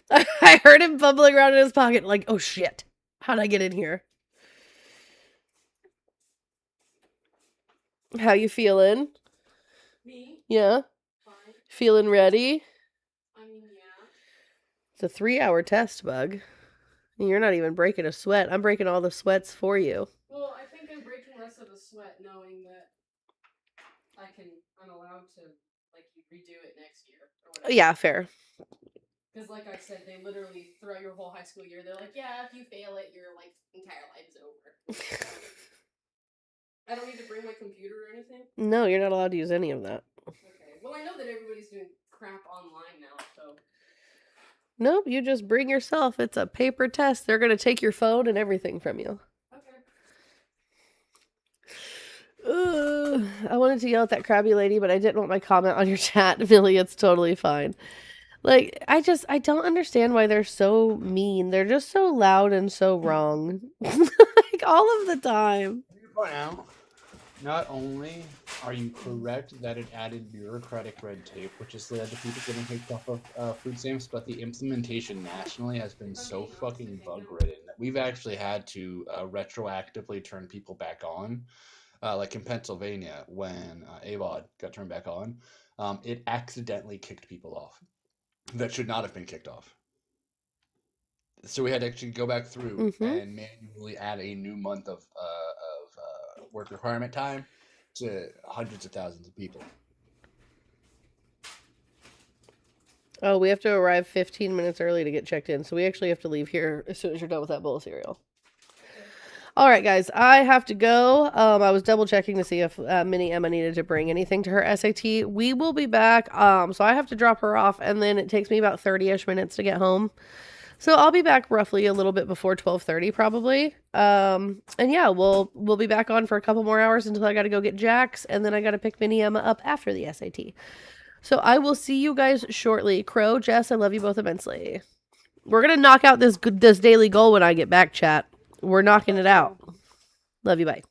[SPEAKER 1] I heard him bubbling around in his pocket like, oh shit, how'd I get in here? How you feeling?
[SPEAKER 2] Me?
[SPEAKER 1] Yeah?
[SPEAKER 2] Fine.
[SPEAKER 1] Feeling ready?
[SPEAKER 2] I mean, yeah.
[SPEAKER 1] It's a 3-hour test, Bug. And you're not even breaking a sweat. I'm breaking all the sweats for you.
[SPEAKER 2] Well, I think I'm breaking less of a sweat knowing that I'm allowed to, like, redo it next year. Or whatever.
[SPEAKER 1] Yeah, fair.
[SPEAKER 2] Because, like I said, they literally, throughout your whole high school year, they're like, yeah, if you fail it, your, like, entire life is over. I don't need to bring my computer or anything?
[SPEAKER 1] No, you're not allowed to use any of that.
[SPEAKER 2] Okay. Well, I know that everybody's doing crap online now, so...
[SPEAKER 1] Nope, you just bring yourself. It's a paper test. They're going to take your phone and everything from you. I wanted to yell at that crabby lady, but I didn't want my comment on your chat, Millie. It's totally fine. Like, I don't understand why they're so mean. They're just so loud and so wrong. Like, all of the time.
[SPEAKER 15] Point out, not only are you correct that it added bureaucratic red tape, which has led to people getting kicked off of food stamps, but the implementation nationally has been so fucking bug-ridden that we've actually had to retroactively turn people back on. Like in Pennsylvania, when AVOD got turned back on, it accidentally kicked people off that should not have been kicked off. So we had to actually go back through and manually add a new month of work requirement time to hundreds of thousands of people.
[SPEAKER 1] Oh, we have to arrive 15 minutes early to get checked in, so we actually have to leave here as soon as you're done with that bowl of cereal. All right, guys, I have to go. I was double checking to see if Mini Emma needed to bring anything to her SAT. We will be back. So I have to drop her off, and then it takes me about 30-ish minutes to get home. So I'll be back roughly a little bit before 12:30 probably. And yeah, we'll be back on for a couple more hours until I got to go get Jax, and then I got to pick Mini Emma up after the SAT. So I will see you guys shortly. Crow, Jess, I love you both immensely. We're going to knock out this daily goal when I get back, chat. We're knocking it out. Love you, bye.